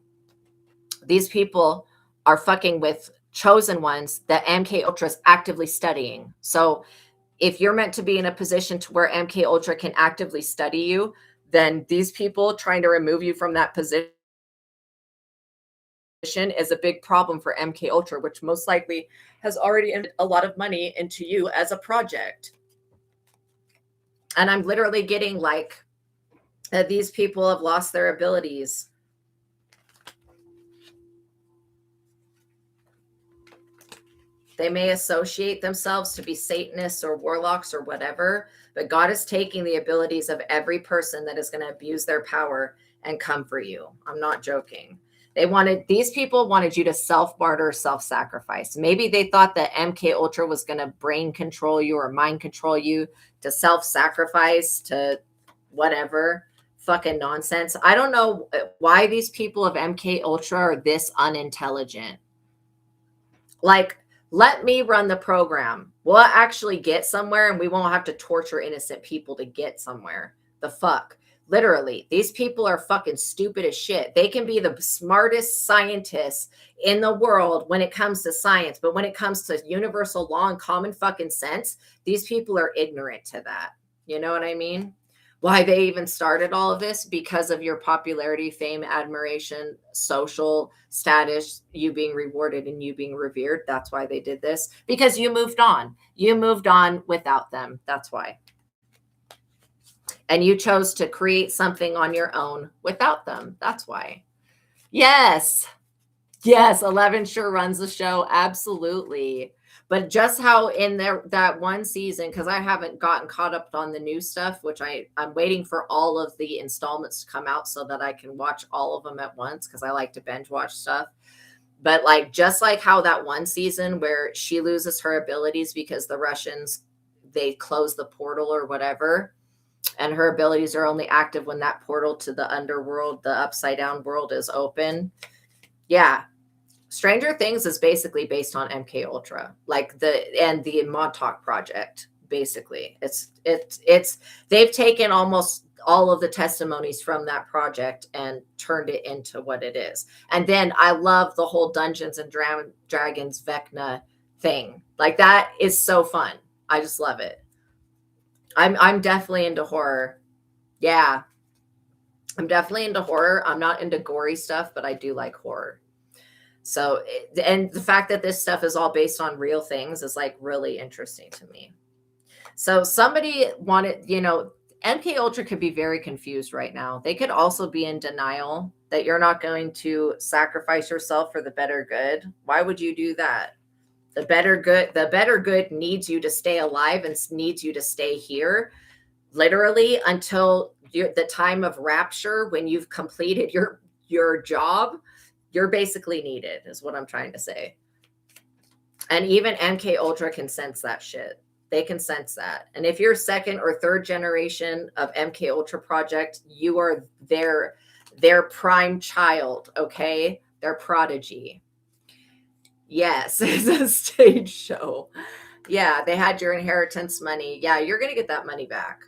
these people are fucking with chosen ones that MK Ultra is actively studying. So if you're meant to be in a position to where MK Ultra can actively study you, then these people trying to remove you from that position is a big problem for MK Ultra, which most likely has already invested a lot of money into you as a project. And I'm literally getting like that these people have lost their abilities. They may associate themselves to be Satanists or warlocks or whatever, but God is taking the abilities of every person that is going to abuse their power and come for you. I'm not joking. These people wanted you to self-barter, self-sacrifice. Maybe they thought that MK Ultra was going to brain control you or mind control you to self-sacrifice to whatever fucking nonsense. I don't know why these people of MK Ultra are this unintelligent. Like, let me run the program. We'll actually get somewhere, and we won't have to torture innocent people to get somewhere. The fuck? Literally, these people are fucking stupid as shit. They can be the smartest scientists in the world when it comes to science, but when it comes to universal law and common fucking sense, these people are ignorant to that. You know what I mean? Why they even started all of this? Because of your popularity, fame, admiration, social status, you being rewarded and you being revered. That's why they did this. Because you moved on. You moved on without them. That's why. And you chose to create something on your own without them. That's why. Yes. Yes, 11 sure runs the show. Absolutely. But just how in that one season, because I haven't gotten caught up on the new stuff, which I'm waiting for all of the installments to come out so that I can watch all of them at once, because I like to binge watch stuff. But like, just like how that one season where she loses her abilities because the Russians, they close the portal or whatever, and her abilities are only active when that portal to the underworld, the upside down world, is open. Yeah. Stranger Things is basically based on MK Ultra, like the Montauk Project. Basically, it's they've taken almost all of the testimonies from that project and turned it into what it is. And then I love the whole Dungeons and Dragons Vecna thing. Like, that is so fun. I just love it. I'm definitely into horror. Yeah, I'm definitely into horror. I'm not into gory stuff, but I do like horror. So, and the fact that this stuff is all based on real things is like really interesting to me. So somebody wanted, MK Ultra could be very confused right now. They could also be in denial that you're not going to sacrifice yourself for the better good. Why would you do that? The better good needs you to stay alive and needs you to stay here, literally until the time of rapture, when you've completed your job. You're basically needed, is what I'm trying to say. And even MK Ultra can sense that shit. They can sense that. And if you're second or third generation of MK Ultra project, you are their prime child, okay? Their prodigy. Yes, it's a stage show. Yeah, they had your inheritance money. Yeah, you're going to get that money back.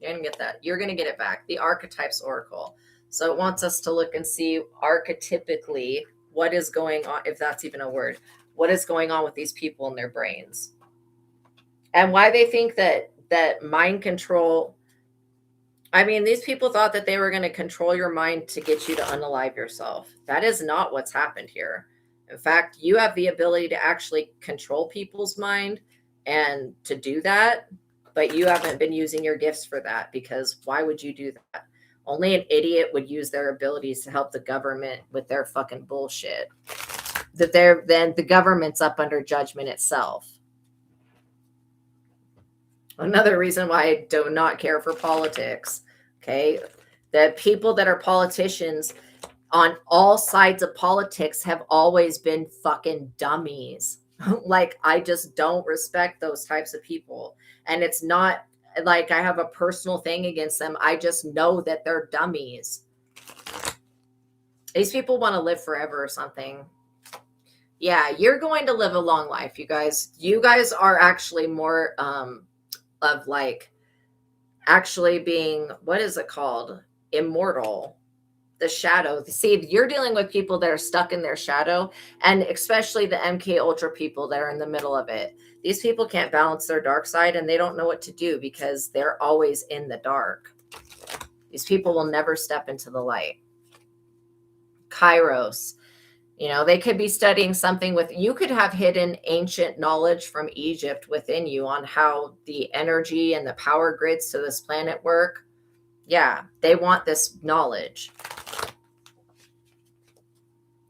You're going to get that. You're going to get it back. The Archetypes Oracle. So it wants us to look and see archetypically what is going on, if that's even a word, what is going on with these people in their brains. And why they think that mind control. I mean, these people thought that they were going to control your mind to get you to unalive yourself. That is not what's happened here. In fact, you have the ability to actually control people's mind and to do that, but you haven't been using your gifts for that, because why would you do that? Only an idiot would use their abilities to help the government with their fucking bullshit. Then the government's up under judgment itself. Another reason why I do not care for politics. Okay. The people that are politicians on all sides of politics have always been fucking dummies. Like, I just don't respect those types of people. And it's not like I have a personal thing against them. I just know that they're dummies. These people want to live forever or something. Yeah, you're going to live a long life, you guys. You guys are actually more of like actually being, what is it called? Immortal. The shadow. See, you're dealing with people that are stuck in their shadow, and especially the MK Ultra people that are in the middle of it. These people can't balance their dark side, and they don't know what to do because they're always in the dark. These people will never step into the light. Kairos. You know, they could be studying something with, you could have hidden ancient knowledge from Egypt within you on how the energy and the power grids to this planet work. Yeah, they want this knowledge.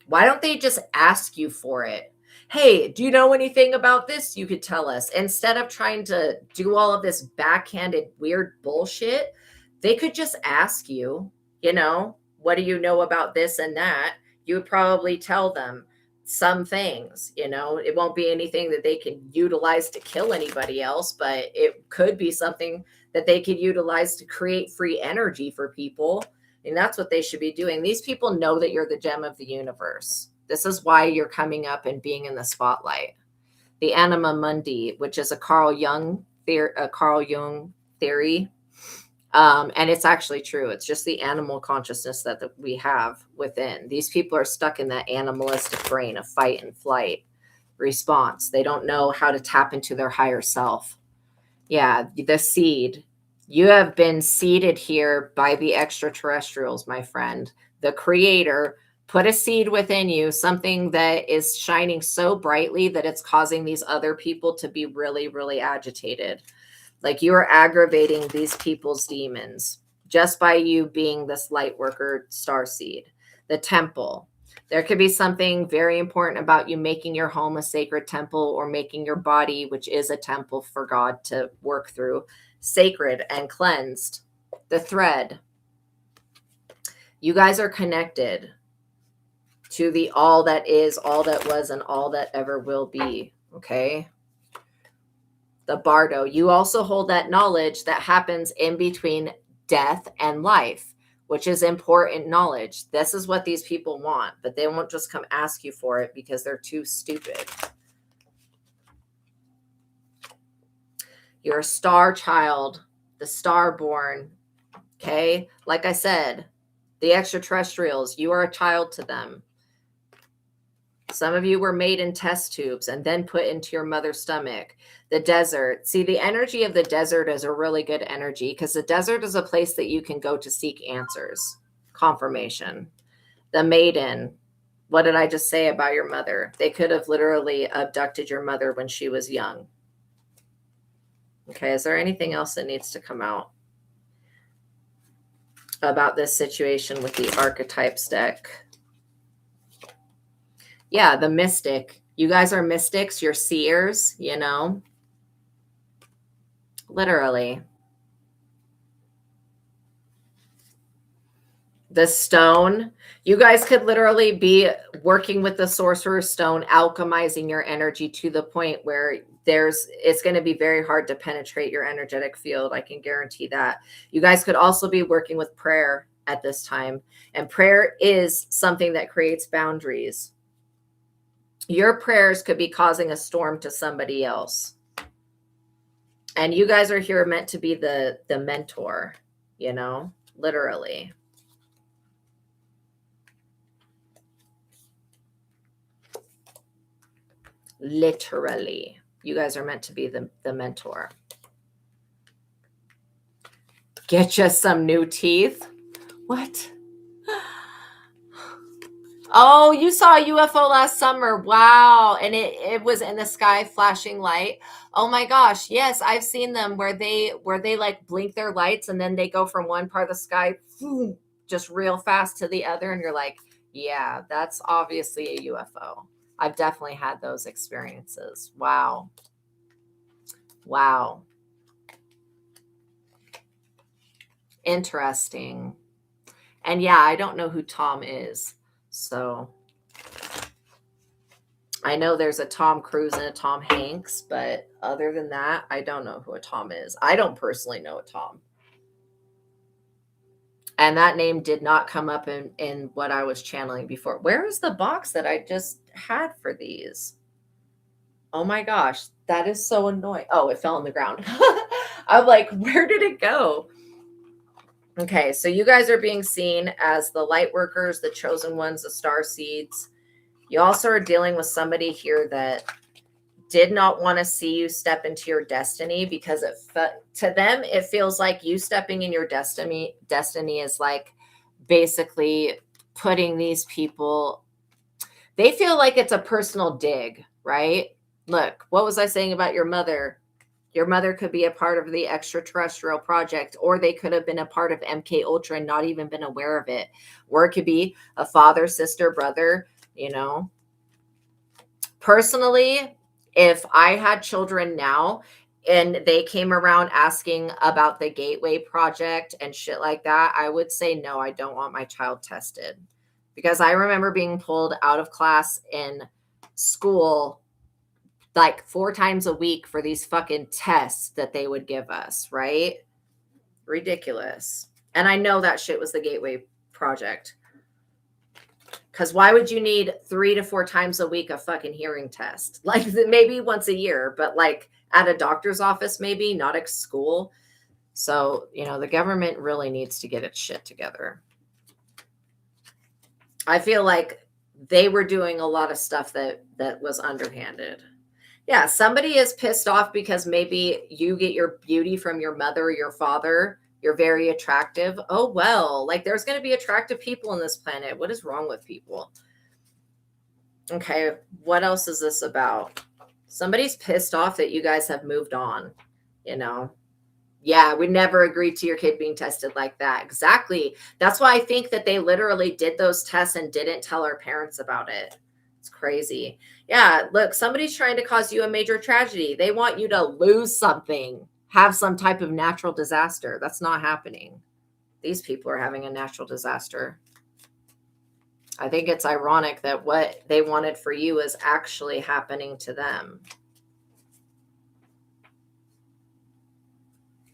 Why don't they just ask you for it? Hey, do you know anything about this? You could tell us. Instead of trying to do all of this backhanded weird bullshit, they could just ask you, you know, what do you know about this and that? You would probably tell them some things, you know. It won't be anything that they can utilize to kill anybody else, but it could be something that they could utilize to create free energy for people. And that's what they should be doing. These people know that you're the gem of the universe. This is why you're coming up and being in the spotlight. The anima mundi, which is a Carl Jung theory. And it's actually true. It's just the animal consciousness that we have within. These people are stuck in that animalistic brain of fight and flight response. They don't know how to tap into their higher self. Yeah, the seed. You have been seeded here by the extraterrestrials, my friend. The creator put a seed within you, something that is shining so brightly that it's causing these other people to be really, really agitated. Like, you are aggravating these people's demons just by you being this light worker star seed. The temple. There could be something very important about you making your home a sacred temple, or making your body, which is a temple for God to work through, sacred and cleansed. The thread. You guys are connected to the all that is, all that was, and all that ever will be. Okay. The bardo. You also hold that knowledge that happens in between death and life, which is important knowledge. This is what these people want, but they won't just come ask you for it because they're too stupid. You're a star child, the star born. Okay. Like I said, the extraterrestrials, you are a child to them. Some of you were made in test tubes and then put into your mother's stomach. The desert. See, the energy of the desert is a really good energy, because the desert is a place that you can go to seek answers, confirmation. The maiden. What did I just say about your mother? They could have literally abducted your mother when she was young. Okay, is there anything else that needs to come out about this situation with the archetypes deck? Yeah, the mystic. You guys are mystics, you're seers, you know, literally. The stone. You guys could literally be working with the sorcerer's stone, alchemizing your energy to the point where it's going to be very hard to penetrate your energetic field. I can guarantee that. You guys could also be working with prayer at this time. And prayer is something that creates boundaries. Your prayers could be causing a storm to somebody else. And you guys are here meant to be the mentor, you know, literally. Literally. You guys are meant to be the mentor. Get you some new teeth. What? Oh, you saw a UFO last summer. Wow. And it was in the sky flashing light. Oh my gosh. Yes, I've seen them where they like blink their lights and then they go from one part of the sky just real fast to the other. And you're like, yeah, that's obviously a UFO. I've definitely had those experiences. Wow. Wow. Interesting. And yeah, I don't know who Tom is. So I know there's a Tom Cruise and a Tom Hanks, but other than that, I don't know who a Tom is. I don't personally know a Tom. And that name did not come up in what I was channeling before. Where is the box that I just had for these? Oh my gosh, that is so annoying. Oh, it fell on the ground. I'm like, where did it go? Okay, so you guys are being seen as the light workers, the chosen ones, the star seeds. You also are dealing with somebody here that did not want to see you step into your destiny because to them it feels like you stepping in your destiny is like basically putting these people, they feel like it's a personal dig, right? Look, what was I saying about your mother? Your mother could be a part of the extraterrestrial project, or they could have been a part of MK Ultra and not even been aware of it. Or it could be a father, sister, brother, you know. Personally, if I had children now and they came around asking about the Gateway Project and shit like that, I would say, no, I don't want my child tested. Because I remember being pulled out of class in school like 4 times a week for these fucking tests that they would give us, right? Ridiculous. And I know that shit was the Gateway Project. Because why would you need 3 to 4 times a week a fucking hearing test? Like maybe once a year, but like at a doctor's office, maybe not at school. So, you know, the government really needs to get its shit together. I feel like they were doing a lot of stuff that was underhanded. Yeah, somebody is pissed off because maybe you get your beauty from your mother or your father. You're very attractive. Oh, well, like there's going to be attractive people on this planet. What is wrong with people? Okay, what else is this about? Somebody's pissed off that you guys have moved on, you know? Yeah, we never agreed to your kid being tested like that. Exactly. That's why I think that they literally did those tests and didn't tell our parents about it. It's crazy. Yeah, look, somebody's trying to cause you a major tragedy. They want you to lose something, have some type of natural disaster. That's not happening. These people are having a natural disaster. I think it's ironic that what they wanted for you is actually happening to them.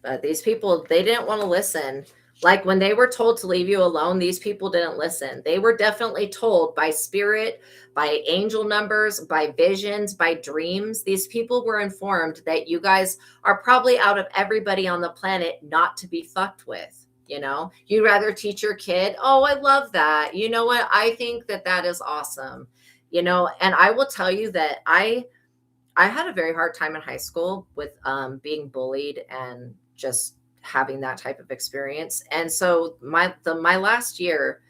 But these people, they didn't want to listen. Like when they were told to leave you alone, these people didn't listen. They were definitely told by spirit, by angel numbers, by visions, by dreams. These people were informed that you guys are probably out of everybody on the planet not to be fucked with. You know, you'd rather teach your kid, oh, I love that. You know what? I think that that is awesome. You know, and I will tell you that I had a very hard time in high school with being bullied and just having that type of experience. And so my last year,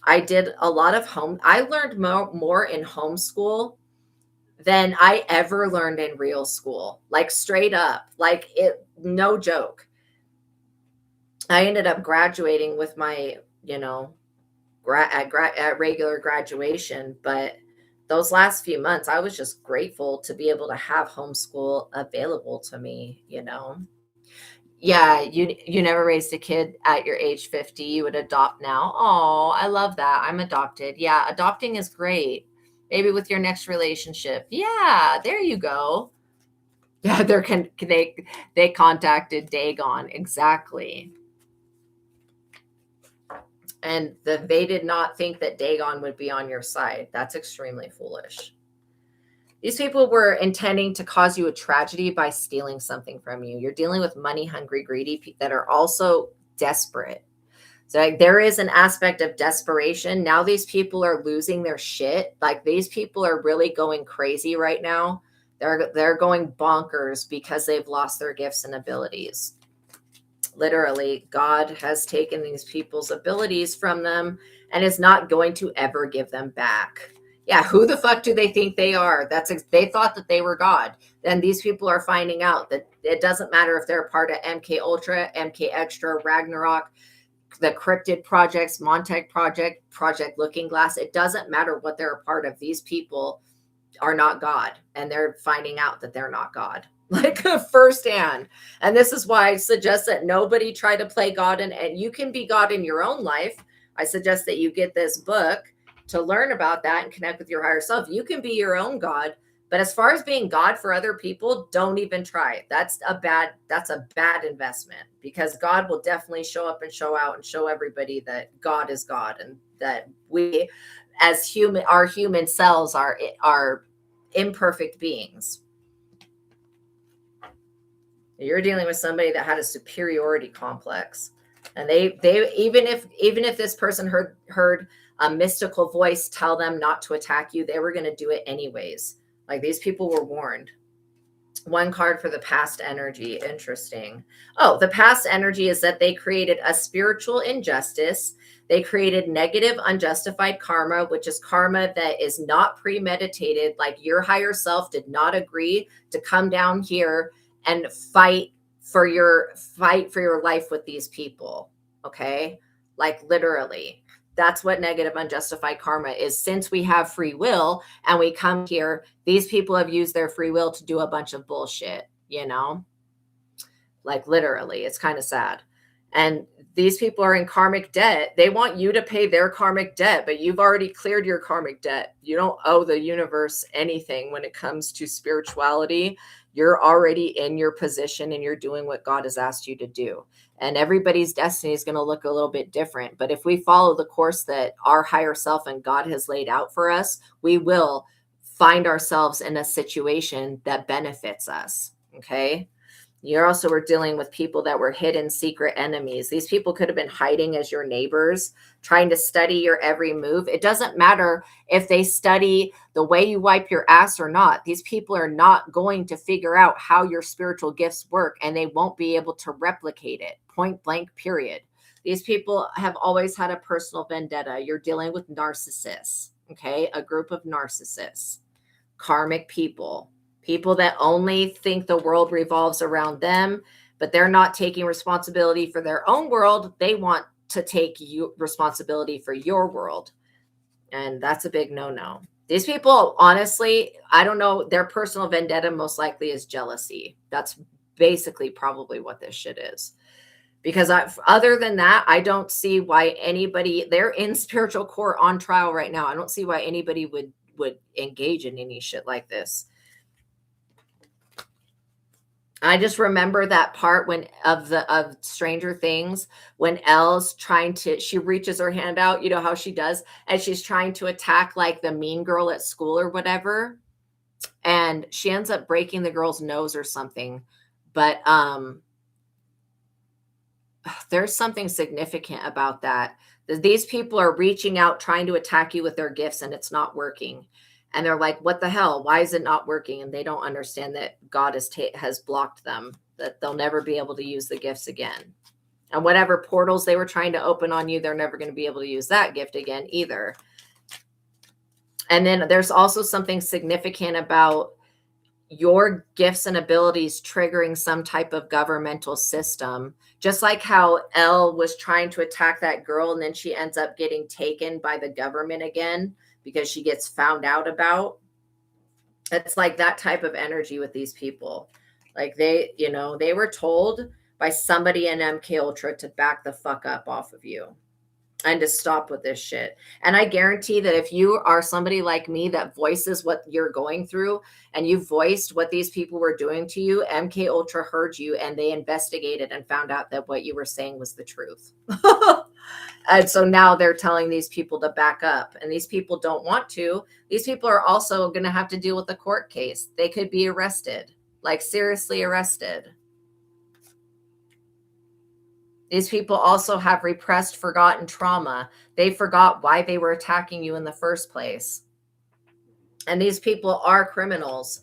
I did a lot of I learned more in homeschool than I ever learned in real school. Like straight up, like it, no joke. I ended up graduating with my, you know, at regular graduation, but those last few months, I was just grateful to be able to have homeschool available to me, you know? Yeah, you never raised a kid at your age 50, you would adopt now. Oh, I love that. I'm adopted. Yeah, adopting is great. Maybe with your next relationship. Yeah, there you go. Yeah, they contacted Dagon. Exactly. And they did not think that Dagon would be on your side. That's extremely foolish. These people were intending to cause you a tragedy by stealing something from you. You're dealing with money hungry, greedy that are also desperate. So like, there is an aspect of desperation. Now these people are losing their shit. Like these people are really going crazy right now. They're going bonkers because they've lost their gifts and abilities. Literally, God has taken these people's abilities from them and is not going to ever give them back. Yeah, who the fuck do they think they are? They thought that they were God. Then these people are finding out that it doesn't matter if they're a part of MK Ultra, MK Extra, Ragnarok, the Cryptid Projects, Montag Project, Project Looking Glass. It doesn't matter what they're a part of. These people are not God, and they're finding out that they're not God, like firsthand. And this is why I suggest that nobody try to play God, and you can be God in your own life. I suggest that you get this book to learn about that and connect with your higher self. You can be your own God, but as far as being God for other people, don't even try. That's a bad investment, because God will definitely show up and show out and show everybody that God is God, and that we as our human selves are imperfect beings. You're dealing with somebody that had a superiority complex, and they even if this person heard a mystical voice tell them not to attack you, they were going to do it anyways. Like these people were warned. One card for the past energy. Interesting. Oh, the past energy is that they created a spiritual injustice. They created negative, unjustified karma, which is karma that is not premeditated. Like your higher self did not agree to come down here and fight for your life with these people. Okay. Like literally. That's what negative, unjustified karma is. Since we have free will and we come here, these people have used their free will to do a bunch of bullshit, you know? Like literally, it's kind of sad. And these people are in karmic debt. They want you to pay their karmic debt, but you've already cleared your karmic debt. You don't owe the universe anything when it comes to spirituality. You're already in your position and you're doing what God has asked you to do. And everybody's destiny is going to look a little bit different. But if we follow the course that our higher self and God has laid out for us, we will find ourselves in a situation that benefits us. Okay. You also were dealing with people that were hidden secret enemies. These people could have been hiding as your neighbors, trying to study your every move. It doesn't matter if they study the way you wipe your ass or not. These people are not going to figure out how your spiritual gifts work, and they won't be able to replicate it. Point blank, period. These people have always had a personal vendetta. You're dealing with narcissists, okay? A group of narcissists, karmic people that only think the world revolves around them, but they're not taking responsibility for their own world. They want to take responsibility for your world. And that's a big no-no. These people, honestly, I don't know, their personal vendetta most likely is jealousy. That's basically probably what this shit is. Because other than that, I don't see why anybody, they're in spiritual court on trial right now. I don't see why anybody would engage in any shit like this. I just remember that part of Stranger Things when Elle's she reaches her hand out, you know how she does, and she's trying to attack like the mean girl at school or whatever, and she ends up breaking the girl's nose or something. But there's something significant about that. These people are reaching out, trying to attack you with their gifts, and it's not working. And they're like, what the hell? Why is it not working? And they don't understand that God has blocked them, that they'll never be able to use the gifts again. And whatever portals they were trying to open on you, they're never going to be able to use that gift again either. And then there's also something significant about your gifts and abilities triggering some type of governmental system, just like how Elle was trying to attack that girl and then she ends up getting taken by the government again. because she gets found out about. It's like that type of energy with these people. Like they, you know, they were told by somebody in MK Ultra to back the fuck up off of you and to stop with this shit. And I guarantee that if you are somebody like me that voices what you're going through and you voiced what these people were doing to you, MK Ultra heard you and they investigated and found out that what you were saying was the truth. And so now they're telling these people to back up, and these people don't want to. These people are also going to have to deal with the court case. They could be arrested, like seriously arrested. These people also have repressed, forgotten trauma. They forgot why they were attacking you in the first place. And these people are criminals.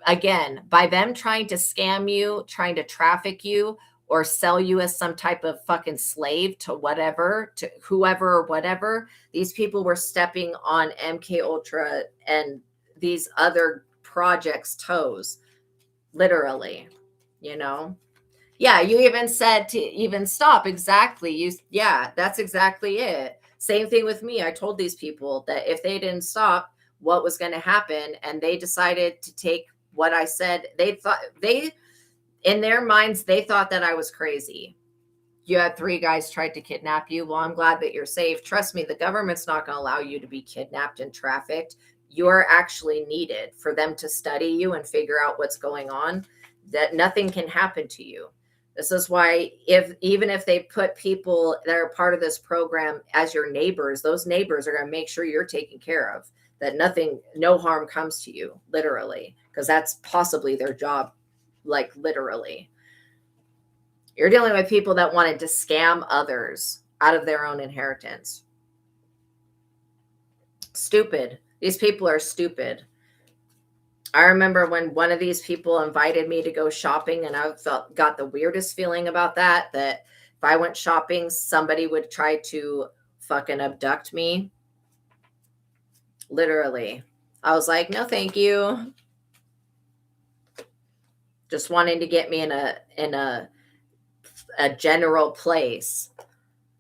Again, by them trying to scam you, trying to traffic you, or sell you as some type of fucking slave to whatever, to whoever or whatever, these people were stepping on MK Ultra and these other projects' toes, literally, you know? Yeah, you even said to even stop. Exactly. Yeah, that's exactly it. Same thing with me. I told these people that if they didn't stop, what was going to happen, and they decided to take what I said. In their minds, they thought that I was crazy. You had 3 guys tried to kidnap you. Well, I'm glad that you're safe. Trust me, the government's not going to allow you to be kidnapped and trafficked. You're actually needed for them to study you and figure out what's going on, that nothing can happen to you. This is why even if they put people that are part of this program as your neighbors, those neighbors are going to make sure you're taken care of, that no harm comes to you, literally, because that's possibly their job. Like literally, you're dealing with people that wanted to scam others out of their own inheritance. Stupid. These people are stupid. I remember when one of these people invited me to go shopping, and I got the weirdest feeling about that if I went shopping, somebody would try to fucking abduct me. Literally. I was like, no, thank you. Just wanting to get me in a general place.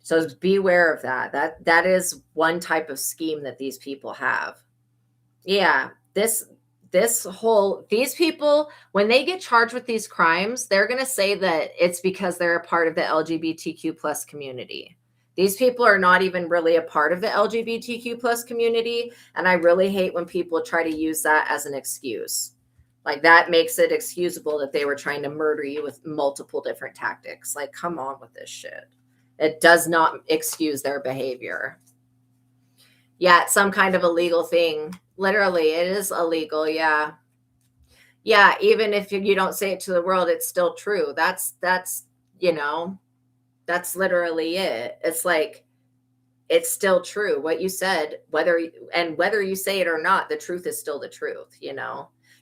So beware of that. That is one type of scheme that these people have. Yeah, these people, when they get charged with these crimes, they're going to say that it's because they're a part of the LGBTQ plus community. These people are not even really a part of the LGBTQ plus community. And I really hate when people try to use that as an excuse. Like that makes it excusable that they were trying to murder you with multiple different tactics. Like, come on with this shit. It does not excuse their behavior. Yeah, it's some kind of illegal thing. Literally, it is illegal. Yeah. Yeah, even if you don't say it to the world, it's still true. That's literally it. It's like, it's still true. What you said, whether you say it or not, the truth is still the truth,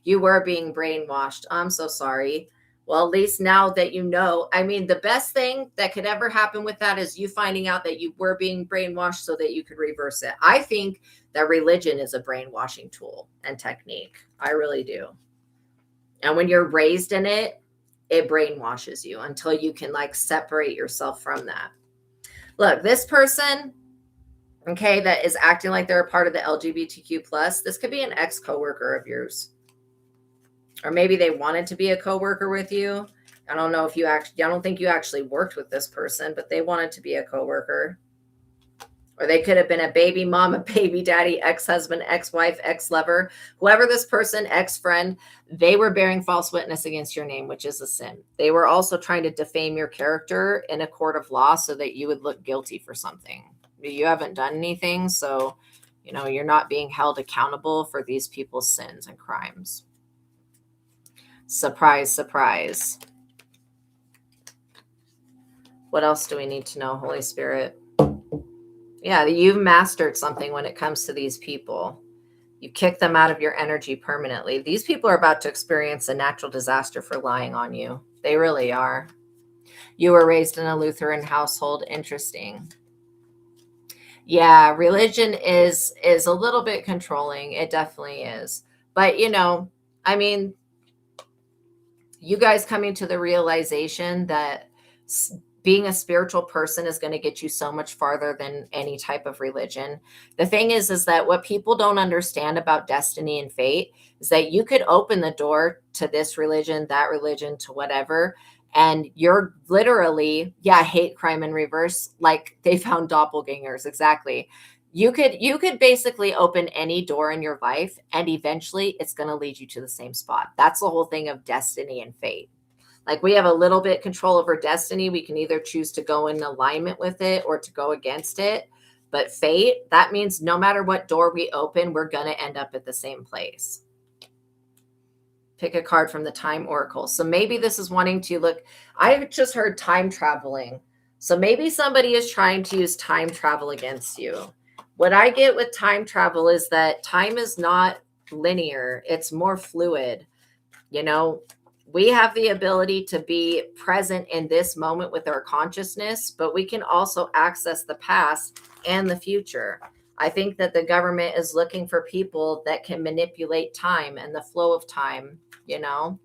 You were being brainwashed. I'm so sorry. Well, at least now that you know, I mean, the best thing that could ever happen with that is you finding out that you were being brainwashed so that you could reverse it. I think that religion is a brainwashing tool and technique. I really do. And when you're raised in it, it brainwashes you until you can separate yourself from that. Look, this person, okay, that is acting like they're a part of the LGBTQ plus, this could be an ex-coworker of yours. Or maybe they wanted to be a coworker with you. I don't know if I don't think you actually worked with this person, but they wanted to be a coworker. Or they could have been a baby mom, a baby daddy, ex-husband, ex-wife, ex-lover, whoever this person, ex-friend, they were bearing false witness against your name, which is a sin. They were also trying to defame your character in a court of law so that you would look guilty for something. You haven't done anything, so, you're not being held accountable for these people's sins and crimes. Surprise, surprise. What else do we need to know, Holy Spirit? Yeah, you've mastered something when it comes to these people. You kick them out of your energy permanently. These people are about to experience a natural disaster for lying on you. They really are. You were raised in a Lutheran household. Interesting. Yeah, religion is a little bit controlling. It definitely is. But, I mean, you guys coming to the realization that being a spiritual person is going to get you so much farther than any type of religion. The thing is that what people don't understand about destiny and fate is that you could open the door to this religion, that religion, to whatever, and you're literally, yeah, hate crime in reverse, like they found doppelgangers. Exactly. You could basically open any door in your life, and eventually it's going to lead you to the same spot. That's the whole thing of destiny and fate. Like, we have a little bit control over destiny. We can either choose to go in alignment with it or to go against it. But fate, that means no matter what door we open, we're going to end up at the same place. Pick a card from the Time Oracle. So maybe this is wanting to look, I just heard time traveling. So maybe somebody is trying to use time travel against you. What I get with time travel is that time is not linear. It's more fluid. You know, we have the ability to be present in this moment with our consciousness, but we can also access the past and the future. I think that the government is looking for people that can manipulate time and the flow of time, you know?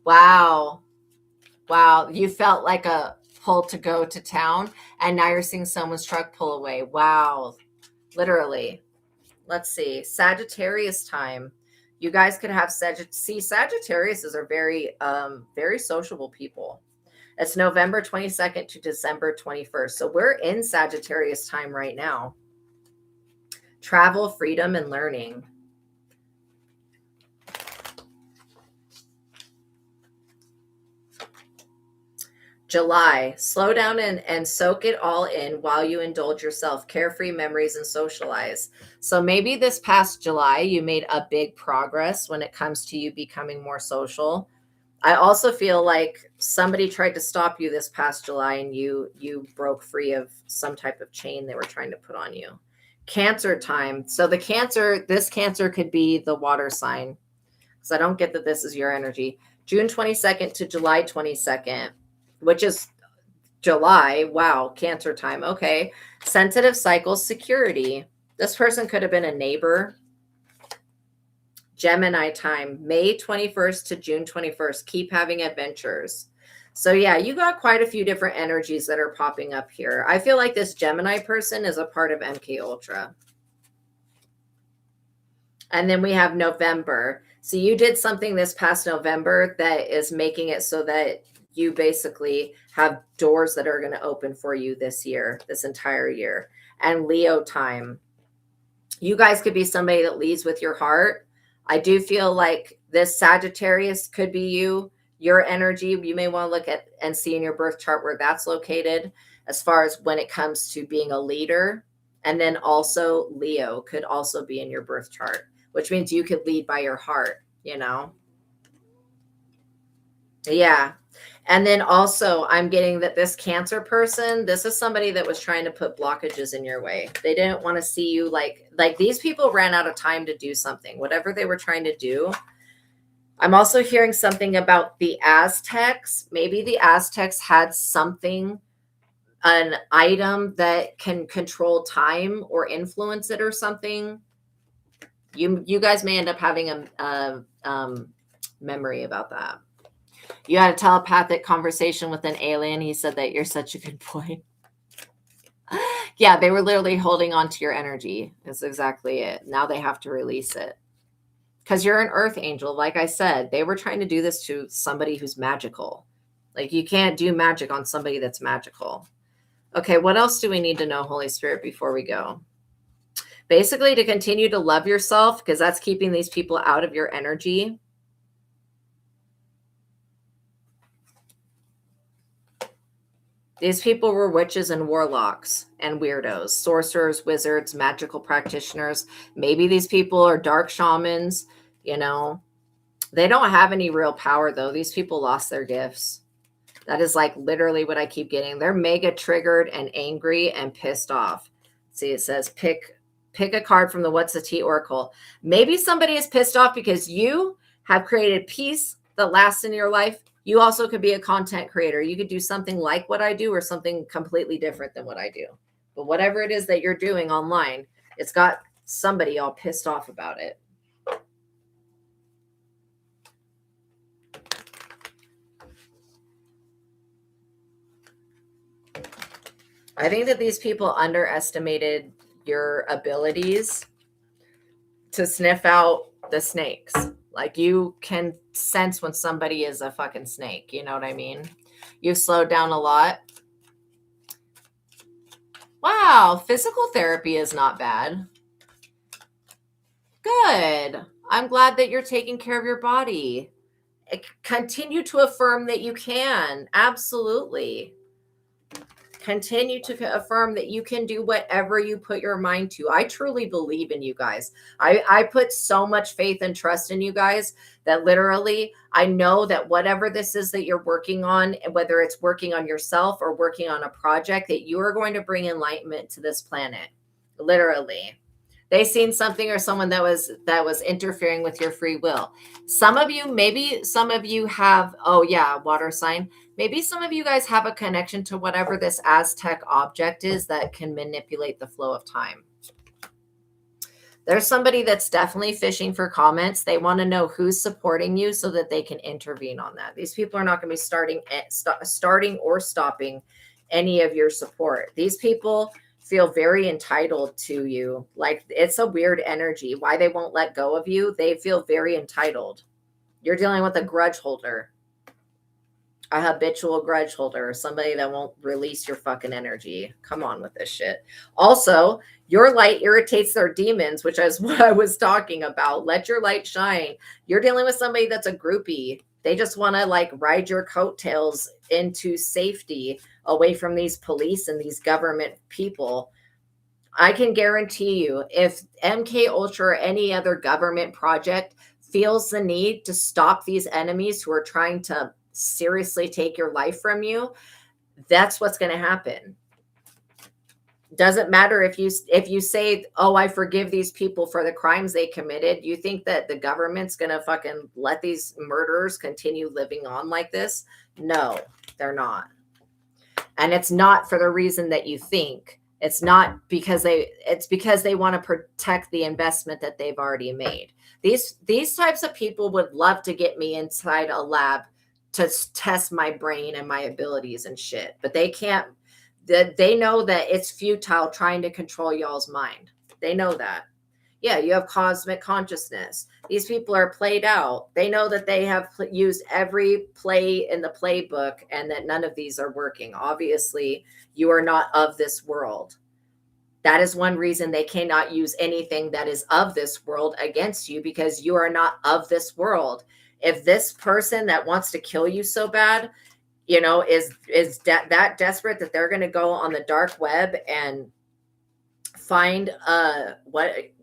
Wow. Wow. You felt like a pull to go to town, and now you're seeing someone's truck pull away. Wow. Literally. Let's see. Sagittarius time. You guys could have Sagittariuses are very, very sociable people. It's November 22nd to December 21st. So we're in Sagittarius time right now. Travel, freedom, and learning. July, slow down and soak it all in while you indulge yourself, carefree memories and socialize. So maybe this past July, you made a big progress when it comes to you becoming more social. I also feel like somebody tried to stop you this past July, and you broke free of some type of chain they were trying to put on you. Cancer time. So this Cancer could be the water sign, because I don't get that this is your energy. June 22nd to July 22nd. Which is July. Wow. Cancer time. Okay. Sensitive cycles, security. This person could have been a neighbor. Gemini time, May 21st to June 21st. Keep having adventures. So yeah, you got quite a few different energies that are popping up here. I feel like this Gemini person is a part of MK Ultra. And then we have November. So you did something this past November that is making it so that you basically have doors that are going to open for you this year, this entire year. And Leo time. You guys could be somebody that leads with your heart. I do feel like this Sagittarius could be you, your energy. You may want to look at and see in your birth chart where that's located as far as when it comes to being a leader. And then also Leo could also be in your birth chart, which means you could lead by your heart, you know? Yeah. And then also I'm getting that this Cancer person, this is somebody that was trying to put blockages in your way. They didn't want to see you like these people ran out of time to do something, whatever they were trying to do. I'm also hearing something about the Aztecs. Maybe the Aztecs had something, an item that can control time or influence it or something. You guys may end up having a memory about that. You had a telepathic conversation with an alien. He said that you're such a good boy. Yeah, they were literally holding on to your energy. That's exactly it. Now they have to release it. Because you're an earth angel. Like I said, they were trying to do this to somebody who's magical. Like, you can't do magic on somebody that's magical. Okay, what else do we need to know, Holy Spirit, before we go? Basically, to continue to love yourself, because that's keeping these people out of your energy. These people were witches and warlocks and weirdos, sorcerers, wizards, magical practitioners. Maybe these people are dark shamans, you know. They don't have any real power, though. These people lost their gifts. That is like literally what I keep getting. They're mega triggered and angry and pissed off. See, it says pick a card from the What's the Tea Oracle. Maybe somebody is pissed off because you have created peace that lasts in your life. You also could be a content creator. You could do something like what I do or something completely different than what I do. But whatever it is that you're doing online, it's got somebody all pissed off about it. I think that these people underestimated your abilities to sniff out the snakes. Like, you can sense when somebody is a fucking snake. You know what I mean? You've slowed down a lot. Wow, physical therapy is not bad. Good. I'm glad that you're taking care of your body. Continue to affirm that you can. Absolutely. Continue to affirm that you can do whatever you put your mind to. I truly believe in you guys. I put so much faith and trust in you guys that literally I know that whatever this is that you're working on, whether it's working on yourself or working on a project, that you are going to bring enlightenment to this planet. Literally. They seen something or someone that was interfering with your free will. Some of you, maybe some of you have, oh yeah, water sign. Maybe some of you guys have a connection to whatever this Aztec object is that can manipulate the flow of time. There's somebody that's definitely fishing for comments. They want to know who's supporting you so that they can intervene on that. These people are not going to be starting or stopping any of your support. These people feel very entitled to you. Like, it's a weird energy. Why they won't let go of you? They feel very entitled. You're dealing with a grudge holder, a habitual grudge holder, somebody that won't release your fucking energy. Come on with this shit. Also, your light irritates their demons, which is what I was talking about. Let your light shine. You're dealing with somebody that's a groupie. They just want to like ride your coattails into safety away from these police and these government people. I can guarantee you, if MK Ultra or any other government project feels the need to stop these enemies who are trying to seriously take your life from you, that's what's going to happen. Doesn't matter if you say, oh, I forgive these people for the crimes they committed. You think that the government's going to fucking let these murderers continue living on like this? No, they're not. And it's not for the reason that you think. It's not because it's because they want to protect the investment that they've already made. These types of people would love to get me inside a lab to test my brain and my abilities and shit, but they can't. They know that it's futile trying to control y'all's mind. They know that. Yeah, you have cosmic consciousness. These people are played out. They know that they have used every play in the playbook and that none of these are working. Obviously, you are not of this world. That is one reason they cannot use anything that is of this world against you, because you are not of this world. If this person that wants to kill you so bad, you know, is that desperate that they're going to go on the dark web and find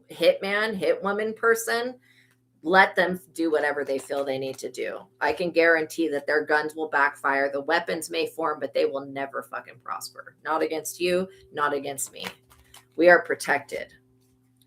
hit woman person, let them do whatever they feel they need to do. I can guarantee that their guns will backfire. The weapons may form, but they will never fucking prosper. Not against you, not against me. We are protected.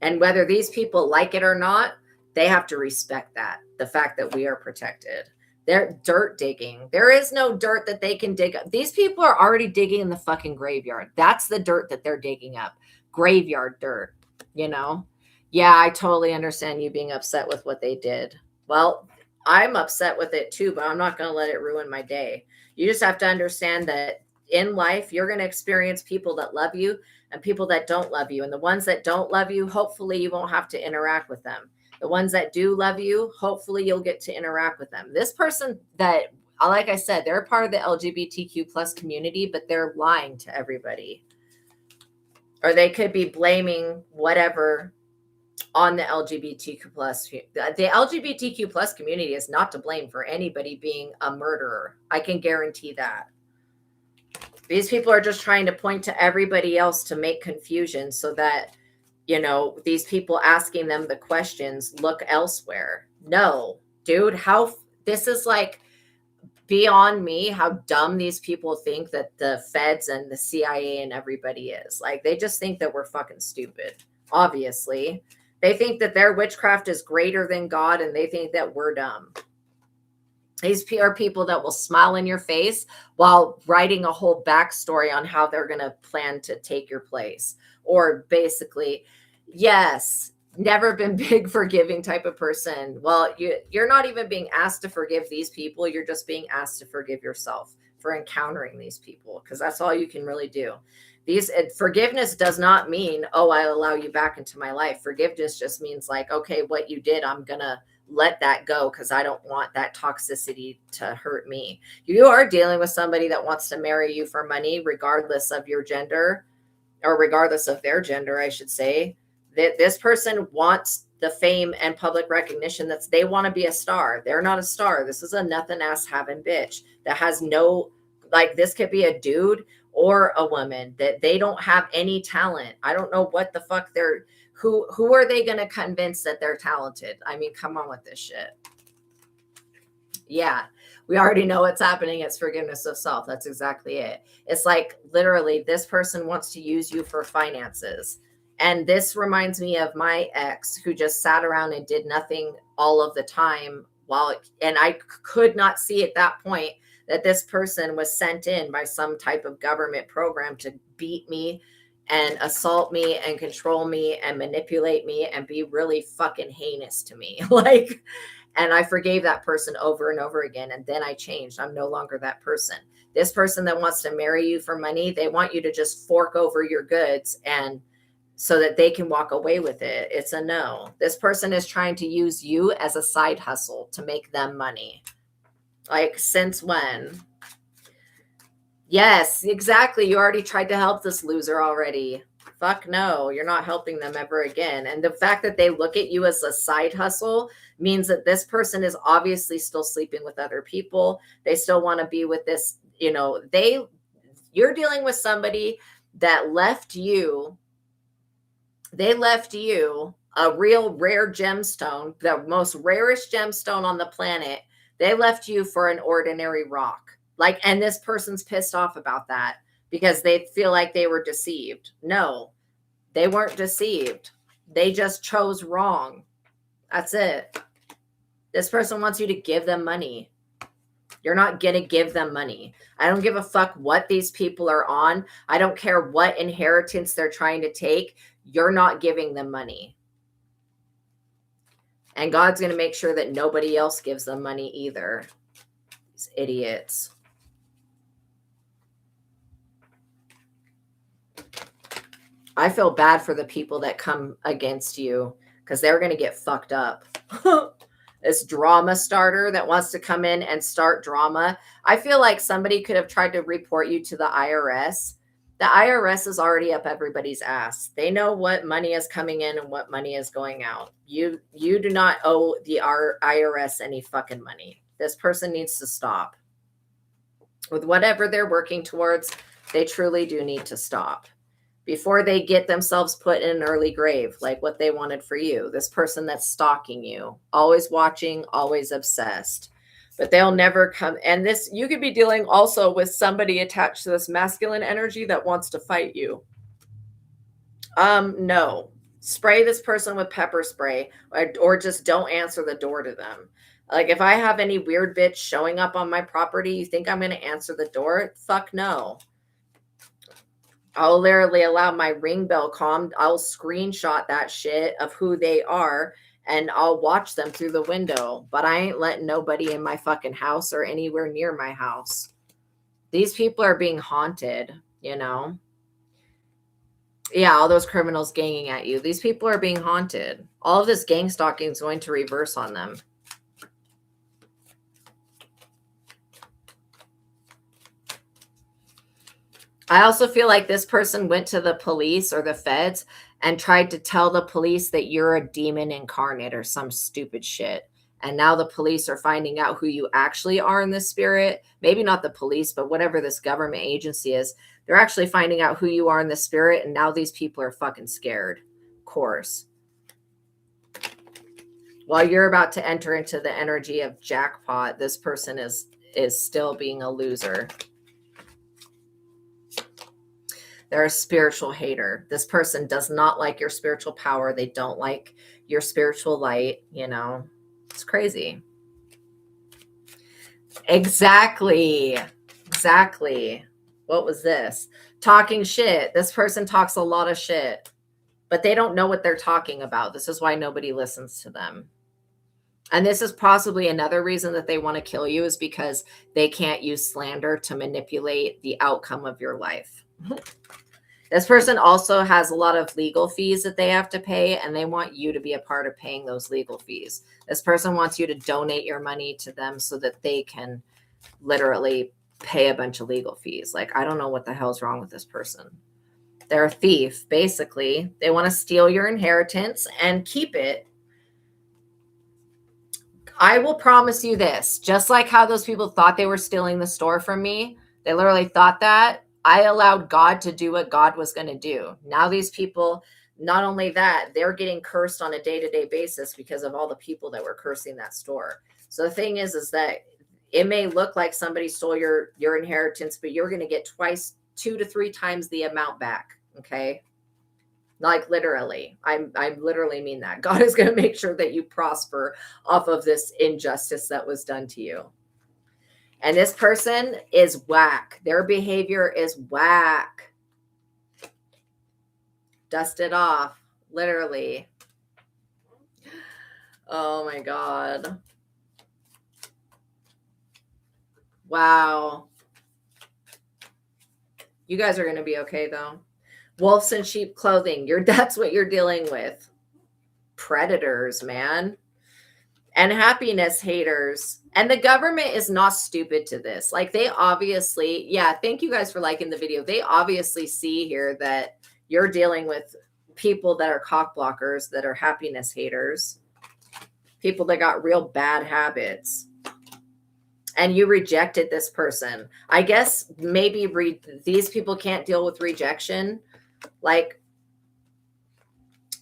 And whether these people like it or not, they have to respect that. The fact that we are protected. They're dirt digging. There is no dirt that they can dig up. These people are already digging in the fucking graveyard. That's the dirt that they're digging up. Graveyard dirt, you know? Yeah, I totally understand you being upset with what they did. Well, I'm upset with it too, but I'm not going to let it ruin my day. You just have to understand that in life, you're going to experience people that love you and people that don't love you. And the ones that don't love you, hopefully you won't have to interact with them. The ones that do love you, hopefully you'll get to interact with them. This person that, like I said, they're part of the LGBTQ plus community, but they're lying to everybody. Or they could be blaming whatever on the LGBTQ plus. The LGBTQ plus community is not to blame for anybody being a murderer. I can guarantee that. These people are just trying to point to everybody else to make confusion so that, you know, these people asking them the questions look elsewhere. No, dude, this is like beyond me, how dumb these people think that the feds and the CIA and everybody is. Like, they just think that we're fucking stupid. Obviously, they think that their witchcraft is greater than God, and they think that we're dumb. These are people that will smile in your face while writing a whole backstory on how they're going to plan to take your place. Or basically, yes, never been big forgiving type of person. Well, you're not even being asked to forgive these people. You're just being asked to forgive yourself for encountering these people, because that's all you can really do. Forgiveness does not mean, oh, I allow you back into my life. Forgiveness just means like, okay, what you did, I'm gonna let that go because I don't want that toxicity to hurt me. You are dealing with somebody that wants to marry you for money, regardless of your gender, or regardless of their gender, I should say. That this person wants the fame and public recognition. That's, they want to be a star. They're not a star. This is a nothing ass having bitch that has no, like, this could be a dude or a woman that they don't have any talent. I don't know what the fuck they're, who are they going to convince that they're talented? I mean, come on with this shit. Yeah, we already know what's happening. It's forgiveness of self. That's exactly it. It's like, literally, this person wants to use you for finances. And this reminds me of my ex who just sat around and did nothing all of the time and I could not see at that point that this person was sent in by some type of government program to beat me and assault me and control me and manipulate me and be really fucking heinous to me. Like, and I forgave that person over and over again. And then I changed. I'm no longer that person. This person that wants to marry you for money, they want you to just fork over your goods and so that they can walk away with it. It's a no. This person is trying to use you as a side hustle to make them money. Like, since when? Yes, exactly. You already tried to help this loser already. Fuck no, you're not helping them ever again. And the fact that they look at you as a side hustle means that this person is obviously still sleeping with other people. They still want to be with this, you're dealing with somebody that left you. They left you a real rare gemstone, the most rarest gemstone on the planet. They left you for an ordinary rock. Like, and this person's pissed off about that because they feel like they were deceived. No, they weren't deceived. They just chose wrong. That's it. This person wants you to give them money. You're not going to give them money. I don't give a fuck what these people are on. I don't care what inheritance they're trying to take. You're not giving them money. And God's going to make sure that nobody else gives them money either. These idiots. I feel bad for the people that come against you because they're going to get fucked up. This drama starter that wants to come in and start drama. I feel like somebody could have tried to report you to the IRS. The IRS is already up everybody's ass. They know what money is coming in and what money is going out. You do not owe the IRS any fucking money. This person needs to stop. With whatever they're working towards, they truly do need to stop before they get themselves put in an early grave, like what they wanted for you. This person that's stalking you, always watching, always obsessed, but they'll never come. And this, you could be dealing also with somebody attached to this masculine energy that wants to fight you. No, spray this person with pepper spray or just don't answer the door to them. Like, if I have any weird bitch showing up on my property, you think I'm going to answer the door? Fuck no. I'll literally allow my ring bell calm. I'll screenshot that shit of who they are and I'll watch them through the window. But I ain't letting nobody in my fucking house or anywhere near my house. These people are being haunted, Yeah, all those criminals ganging at you. These people are being haunted. All of this gang stalking is going to reverse on them. I also feel like this person went to the police or the feds and tried to tell the police that you're a demon incarnate or some stupid shit. And now the police are finding out who you actually are in the spirit. Maybe not the police, but whatever this government agency is. They're actually finding out who you are in the spirit. And now these people are fucking scared. Of course. While you're about to enter into the energy of jackpot, this person is still being a loser. They're a spiritual hater. This person does not like your spiritual power. They don't like your spiritual light. It's crazy. Exactly. What was this? Talking shit. This person talks a lot of shit, but they don't know what they're talking about. This is why nobody listens to them. And this is possibly another reason that they want to kill you, is because they can't use slander to manipulate the outcome of your life. This person also has a lot of legal fees that they have to pay, and they want you to be a part of paying those legal fees. This person wants you to donate your money to them so that they can literally pay a bunch of legal fees. Like, I don't know what the hell's wrong with this person. They're a thief, basically. They want to steal your inheritance and keep it. I will promise you this, just like how those people thought they were stealing the store from me, they literally thought that. I allowed God to do what God was going to do. Now these people, not only that, they're getting cursed on a day-to-day basis because of all the people that were cursing that store. So the thing is that it may look like somebody stole your inheritance, but you're going to get 2 to 3 times the amount back. Okay. Like literally, I literally mean that. God is going to make sure that you prosper off of this injustice that was done to you. And this person is whack. Their behavior is whack. Dust it off, literally. Oh my God. Wow. You guys are going to be okay though. Wolves in sheep clothing. That's what you're dealing with. Predators, man. And happiness haters. And the government is not stupid to this. Like, they obviously, yeah, thank you guys for liking the video. They obviously see here that you're dealing with people that are cock blockers, that are happiness haters, people that got real bad habits. And you rejected this person. I guess maybe these people can't deal with rejection, like,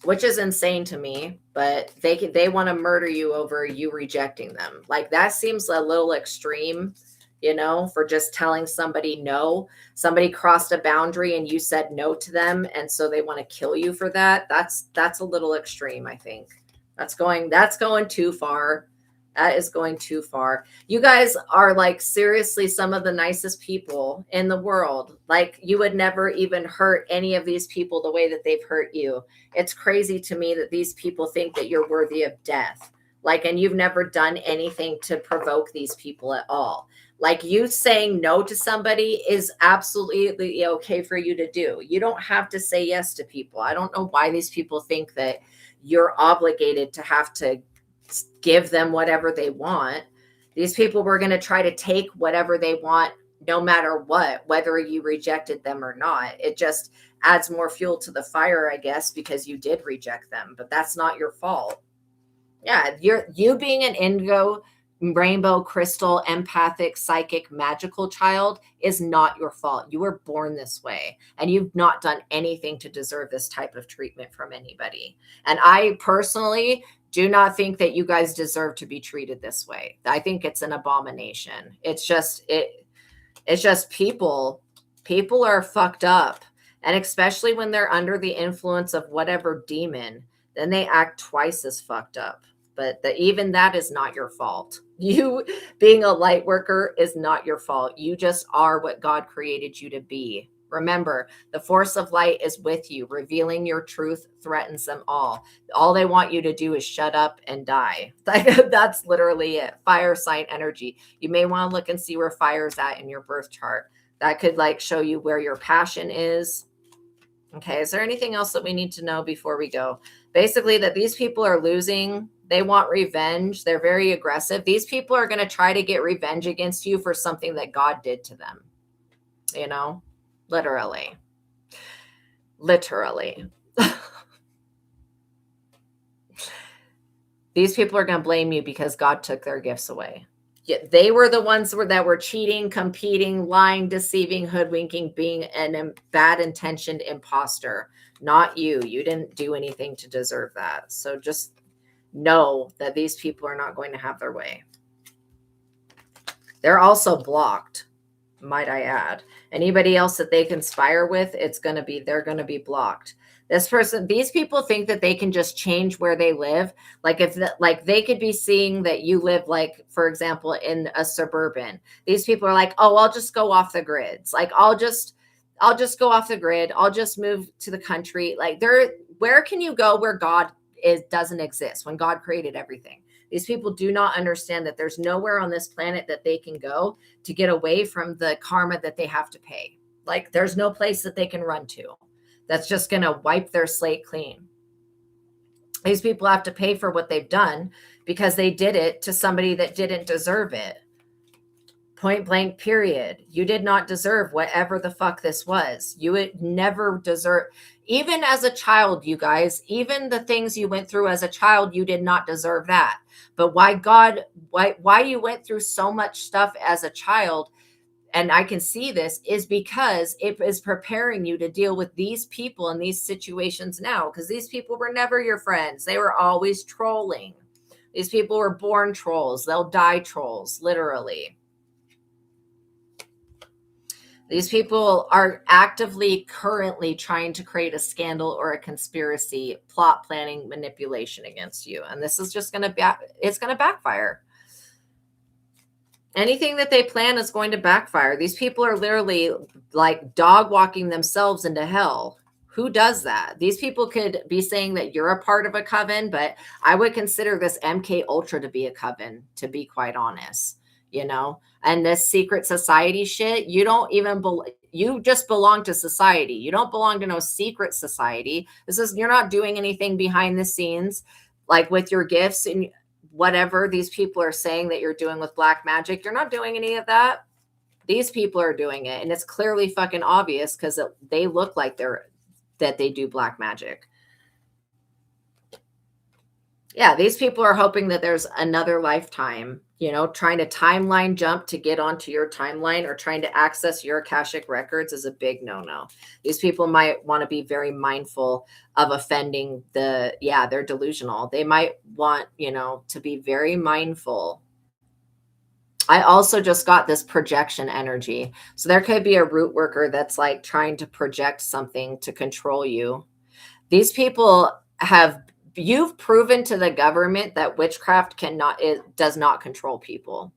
which is insane to me, but they want to murder you over you rejecting them. Like, that seems a little extreme, you know, for just telling somebody no. Somebody crossed a boundary and you said no to them, and so they want to kill you for that. That's a little extreme, I think. That's going too far. That is going too far. You guys are, like, seriously some of the nicest people in the world. Like, you would never even hurt any of these people the way that they've hurt you. It's crazy to me that these people think that you're worthy of death. Like, and you've never done anything to provoke these people at all. Like, you saying no to somebody is absolutely okay for you to do. You don't have to say yes to people. I don't know why these people think that you're obligated to have to give them whatever they want. These people were going to try to take whatever they want, no matter what, whether you rejected them or not. It just adds more fuel to the fire, I guess, because you did reject them, but that's not your fault. Yeah, you being an indigo, rainbow, crystal, empathic, psychic, magical child is not your fault. You were born this way, and you've not done anything to deserve this type of treatment from anybody. And I personally do not think that you guys deserve to be treated this way. I think it's an abomination. It's just people are fucked up. And especially when they're under the influence of whatever demon, then they act twice as fucked up. But even that is not your fault. You being a light worker is not your fault. You just are what God created you to be. Remember, the force of light is with you. Revealing your truth threatens them all. All they want you to do is shut up and die. That's literally it. Fire sign energy. You may want to look and see where fire's at in your birth chart. That could, like, show you where your passion is. Okay, is there anything else that we need to know before we go? Basically, that these people are losing. They want revenge. They're very aggressive. These people are going to try to get revenge against you for something that God did to them. You know? Literally. These people are going to blame you because God took their gifts away. They were the ones that were cheating, competing, lying, deceiving, hoodwinking, being a bad intentioned imposter. Not you. You didn't do anything to deserve that. So just know that these people are not going to have their way. They're also blocked, might I add. Anybody else that they conspire with, they're going to be blocked. These people think that they can just change where they live. Like, like they could be seeing that you live, like, for example, in a suburban. These people are like, oh, I'll just go off the grids. Like, I'll just go off the grid. I'll just move to the country. Like, where can you go where God doesn't exist, when God created everything? These people do not understand that there's nowhere on this planet that they can go to get away from the karma that they have to pay. Like, there's no place that they can run to. that's just going to wipe their slate clean. These people have to pay for what they've done because they did it to somebody that didn't deserve it. Point blank, period. You did not deserve whatever the fuck this was. You would never deserve, even as a child, you guys, even the things you went through as a child, you did not deserve that. But why you went through so much stuff as a child, and I can see this, is because it is preparing you to deal with these people in these situations now, because these people were never your friends. They were always trolling. These people were born trolls. They'll die trolls, literally. These people are actively currently trying to create a scandal or a conspiracy, plot planning, manipulation against you. And this is just going to it's going to backfire. Anything that they plan is going to backfire. These people are literally like dog walking themselves into hell. Who does that? These people could be saying that you're a part of a coven, but I would consider this MK Ultra to be a coven, to be quite honest. And this secret society shit, you don't even you just belong to society. You don't belong to no secret society. You're not doing anything behind the scenes, like with your gifts and whatever these people are saying that you're doing with black magic. You're not doing any of that. These people are doing it, and it's clearly fucking obvious because they look like that they do black magic. Yeah, these people are hoping that there's another lifetime, trying to timeline jump to get onto your timeline, or trying to access your Akashic records is a big no-no. These people might want to be very mindful of offending they're delusional. They might want, to be very mindful. I also just got this projection energy. So there could be a root worker that's like trying to project something to control you. These people you've proven to the government that witchcraft does not control people.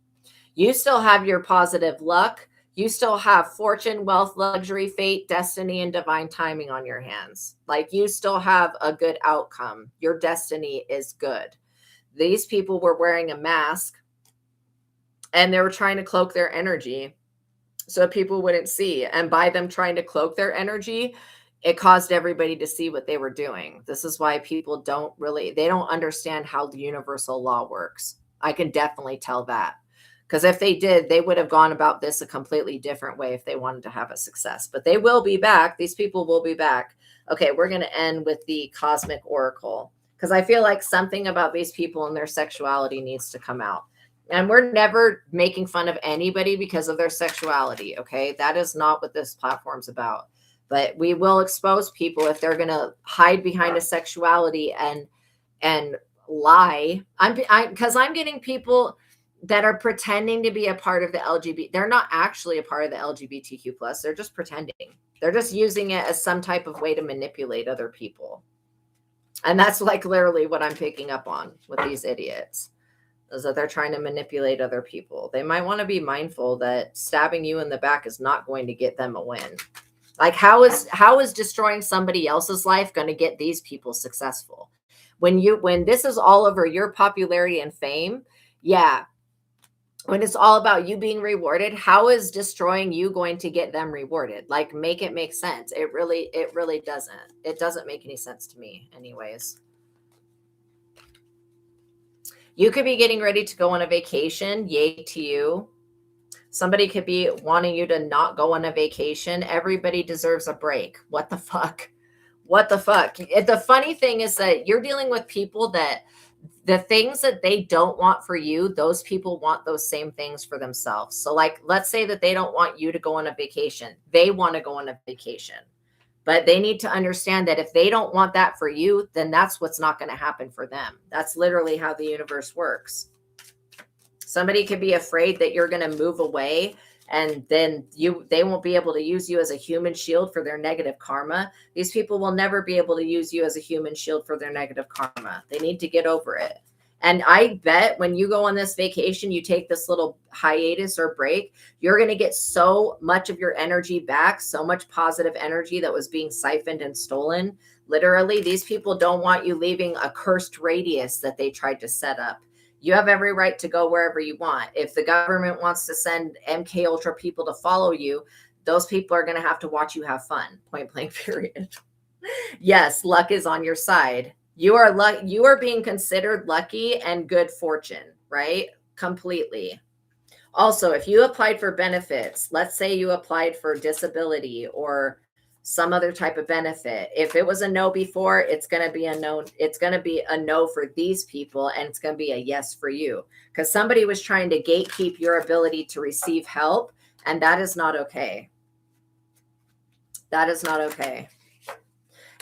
You still have your positive luck. You still have fortune, wealth, luxury, fate, destiny, and divine timing on your hands. Like, you still have a good outcome. Your destiny is good. These people were wearing a mask, and they were trying to cloak their energy so people wouldn't see. And by them trying to cloak their energy, it caused everybody to see what they were doing. This is why people don't understand how the universal law works. I can definitely tell that. Because if they did, they would have gone about this a completely different way if they wanted to have a success. But they will be back. These people will be back. Okay, we're going to end with the Cosmic Oracle, because I feel like something about these people and their sexuality needs to come out. And we're never making fun of anybody because of their sexuality, okay? That is not what this platform's about. But we will expose people if they're going to hide behind a sexuality and lie. Because I'm getting people that are pretending to be a part of the LGBT. They're not actually a part of the LGBTQ plus. They're just pretending. They're just using it as some type of way to manipulate other people. And that's like literally what I'm picking up on with these idiots, is that they're trying to manipulate other people. They might want to be mindful that stabbing you in the back is not going to get them a win. Like, how is destroying somebody else's life going to get these people successful? When this is all over your popularity and fame, yeah. When it's all about you being rewarded, how is destroying you going to get them rewarded? Like, make it make sense. It really doesn't. It doesn't make any sense to me anyways. You could be getting ready to go on a vacation. Yay to you. Somebody could be wanting you to not go on a vacation. Everybody deserves a break. What the fuck? What the fuck? The funny thing is that you're dealing with people that the things that they don't want for you, those people want those same things for themselves. So like, let's say that they don't want you to go on a vacation. They want to go on a vacation. But they need to understand that if they don't want that for you, then that's what's not going to happen for them. That's literally how the universe works. Somebody could be afraid that you're going to move away, and then they won't be able to use you as a human shield for their negative karma. These people will never be able to use you as a human shield for their negative karma. They need to get over it. And I bet when you go on this vacation, you take this little hiatus or break, you're going to get so much of your energy back, so much positive energy that was being siphoned and stolen. Literally, these people don't want you leaving a cursed radius that they tried to set up. You have every right to go wherever you want. If the government wants to send MK Ultra people to follow you, those people are going to have to watch you have fun. Point blank, period. Yes, luck is on your side. You are being considered lucky and good fortune, right? Completely. Also, if you applied for benefits, let's say you applied for disability or some other type of benefit. If it was a no before, it's going to be a no. It's going to be a no for these people, and it's going to be a yes for you, because somebody was trying to gatekeep your ability to receive help, and that is not okay. That is not okay.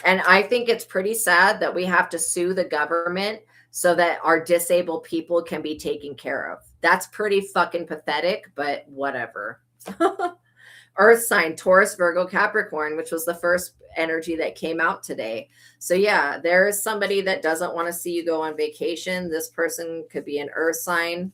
And I think it's pretty sad that we have to sue the government so that our disabled people can be taken care of. That's pretty fucking pathetic, but whatever. Earth sign, Taurus, Virgo, Capricorn, which was the first energy that came out today. So yeah, there is somebody that doesn't want to see you go on vacation. This person could be an earth sign.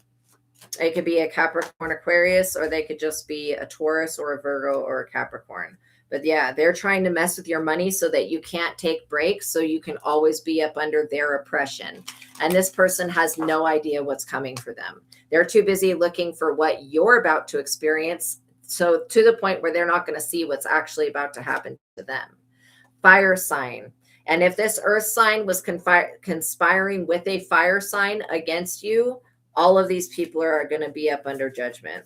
It could be a Capricorn, Aquarius, or they could just be a Taurus or a Virgo or a Capricorn. But yeah, they're trying to mess with your money so that you can't take breaks, so you can always be up under their oppression. And this person has no idea what's coming for them. They're too busy looking for what you're about to experience, so to the point where they're not going to see what's actually about to happen to them. Fire sign. And if this earth sign was conspiring with a fire sign against you, all of these people are going to be up under judgment.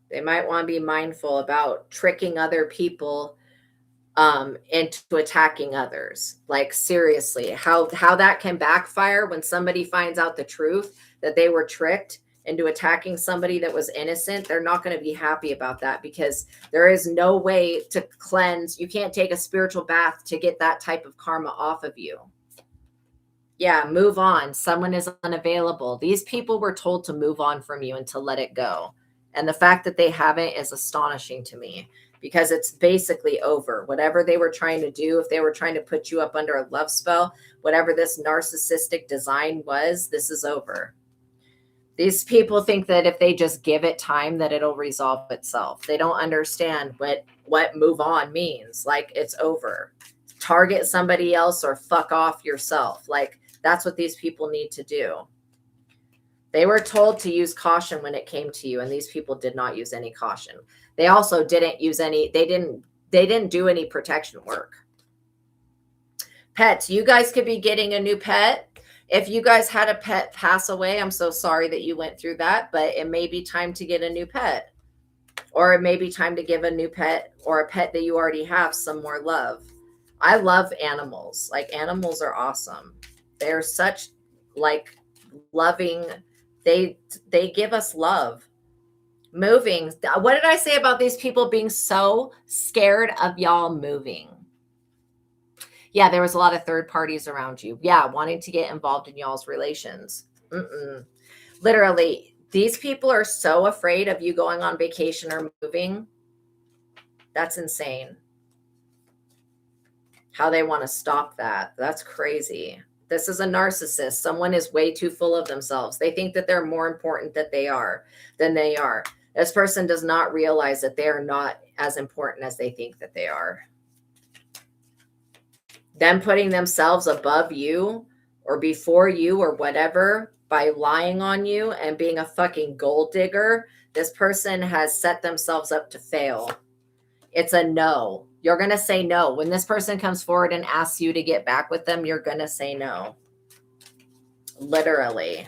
They might want to be mindful about tricking other people into attacking others. Like, seriously, how that can backfire when somebody finds out the truth that they were tricked into attacking somebody that was innocent. They're not going to be happy about that, because there is no way to cleanse. You can't take a spiritual bath to get that type of karma off of you. Yeah, move on. Someone is unavailable. These people were told to move on from you and to let it go. And the fact that they haven't is astonishing to me, because it's basically over. Whatever they were trying to do, if they were trying to put you up under a love spell, whatever this narcissistic design was, this is over. These people think that if they just give it time, that it'll resolve itself. They don't understand what move on means. Like, it's over. Target somebody else or fuck off yourself. Like, that's what these people need to do. They were told to use caution when it came to you, and these people did not use any caution. They also didn't use any, they didn't do any protection work. Pets, you guys could be getting a new pet. If you guys had a pet pass away, I'm so sorry that you went through that, but it may be time to get a new pet. Or it may be time to give a new pet, or a pet that you already have, some more love. I love animals. Like, animals are awesome. They're such, like, loving, they give us love. Moving. What did I say about these people being so scared of y'all moving? Yeah, there was a lot of third parties around you. Yeah, wanting to get involved in y'all's relations. Literally, these people are so afraid of you going on vacation or moving. That's insane. How they want to stop that. That's crazy. This is a narcissist. Someone is way too full of themselves. They think that they're more important than they are. This person does not realize that they are not as important as they think that they are. Them putting themselves above you or before you or whatever by lying on you and being a fucking gold digger, this person has set themselves up to fail. It's a no. You're going to say no. When this person comes forward and asks you to get back with them, you're going to say no. Literally.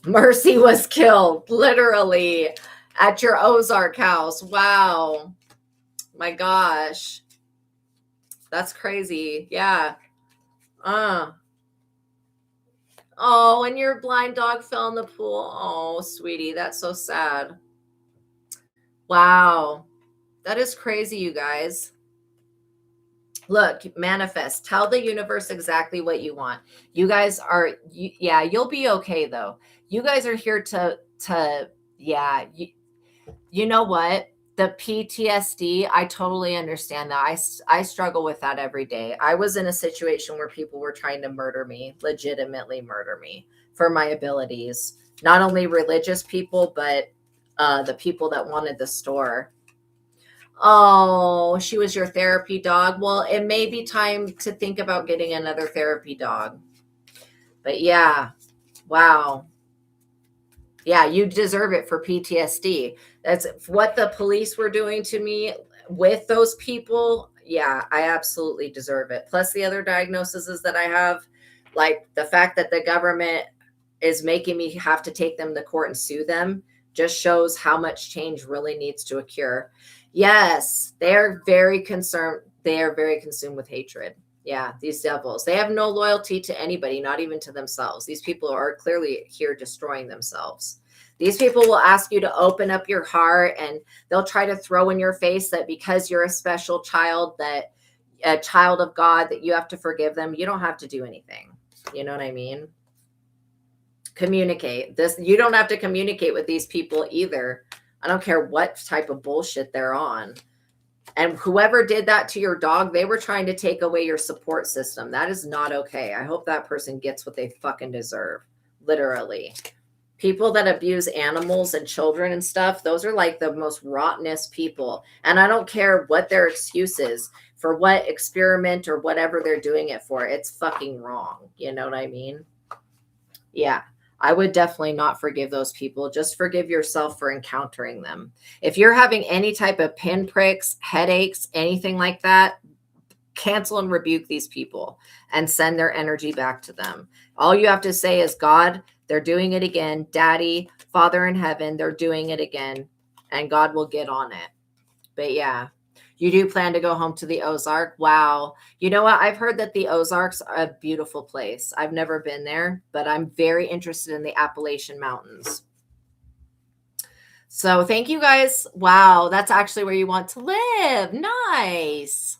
Mercy was killed, literally, at your Ozark house. Wow. My gosh. That's crazy. Yeah. Oh, and your blind dog fell in the pool. Oh, sweetie, that's so sad. Wow. That is crazy, you guys. Look, manifest. Tell the universe exactly what you want. You guys are, yeah, you'll be okay, though. You guys are here yeah, you know what? The PTSD, I totally understand that. I struggle with that every day. I was in a situation where people were trying to murder me, legitimately murder me for my abilities. Not only religious people, but the people that wanted the store. Oh, she was your therapy dog. Well, it may be time to think about getting another therapy dog. But yeah, wow. Yeah, you deserve it for PTSD. That's what the police were doing to me with those people. Yeah, I absolutely deserve it. Plus the other diagnoses that I have, like the fact that the government is making me have to take them to court and sue them, just shows how much change really needs to occur. Yes, they're very concerned. They are very consumed with hatred. Yeah, these devils. They have no loyalty to anybody, not even to themselves. These people are clearly here destroying themselves. These people will ask you to open up your heart, and they'll try to throw in your face that because you're a special child, that a child of God, that you have to forgive them. You don't have to do anything. You know what I mean? Communicate this. You don't have to communicate with these people either. I don't care what type of bullshit they're on. And whoever did that to your dog, they were trying to take away your support system. That is not okay. I hope that person gets what they fucking deserve. Literally. People that abuse animals and children and stuff, those are like the most rottenest people. And I don't care what their excuse is for what experiment or whatever they're doing it for. It's fucking wrong. You know what I mean? Yeah. I would definitely not forgive those people. Just forgive yourself for encountering them. If you're having any type of pinpricks, headaches, anything like that, cancel and rebuke these people and send their energy back to them. All you have to say is, God, they're doing it again. Daddy, Father in heaven, they're doing it again. And God will get on it. But yeah. You do plan to go home to the Ozark? Wow. You know what? I've heard that the Ozarks are a beautiful place. I've never been there, but I'm very interested in the Appalachian Mountains. So thank you guys. Wow. That's actually where you want to live. Nice.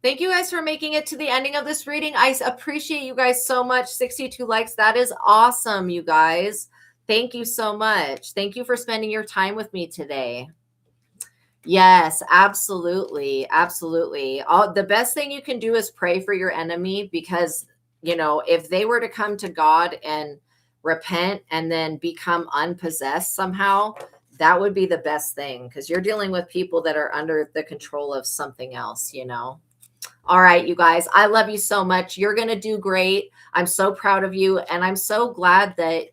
Thank you guys for making it to the ending of this reading. I appreciate you guys so much. 62 likes. That is awesome, you guys. Thank you so much. Thank you for spending your time with me today. Yes, absolutely. Absolutely. The best thing you can do is pray for your enemy, because, you know, if they were to come to God and repent and then become unpossessed somehow, that would be the best thing, because you're dealing with people that are under the control of something else, you know. All right, you guys, I love you so much. You're going to do great. I'm so proud of you. And I'm so glad that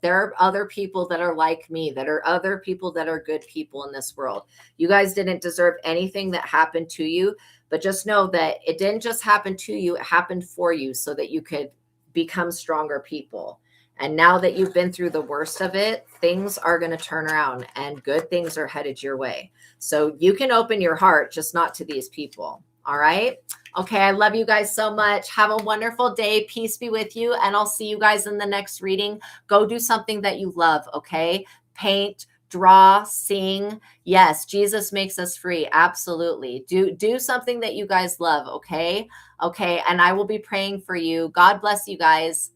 there are other people that are like me, that are other people that are good people in this world. You guys didn't deserve anything that happened to you, but just know that it didn't just happen to you. It happened for you so that you could become stronger people. And now that you've been through the worst of it, things are going to turn around and good things are headed your way. So you can open your heart, just not to these people. All right. Okay. I love you guys so much. Have a wonderful day. Peace be with you. And I'll see you guys in the next reading. Go do something that you love. Okay. Paint, draw, sing. Yes. Jesus makes us free. Absolutely. Do something that you guys love. Okay. Okay. And I will be praying for you. God bless you guys.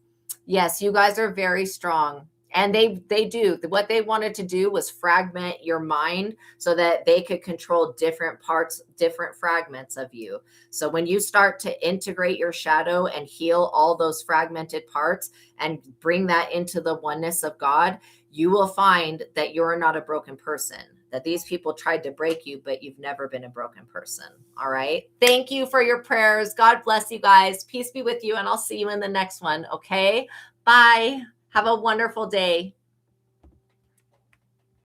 Yes. You guys are very strong. And they do. What they wanted to do was fragment your mind so that they could control different parts, different fragments of you. So when you start to integrate your shadow and heal all those fragmented parts and bring that into the oneness of God, you will find that you're not a broken person, that these people tried to break you, but you've never been a broken person. All right. Thank you for your prayers. God bless you guys. Peace be with you. And I'll see you in the next one. Okay. Bye. Have a wonderful day.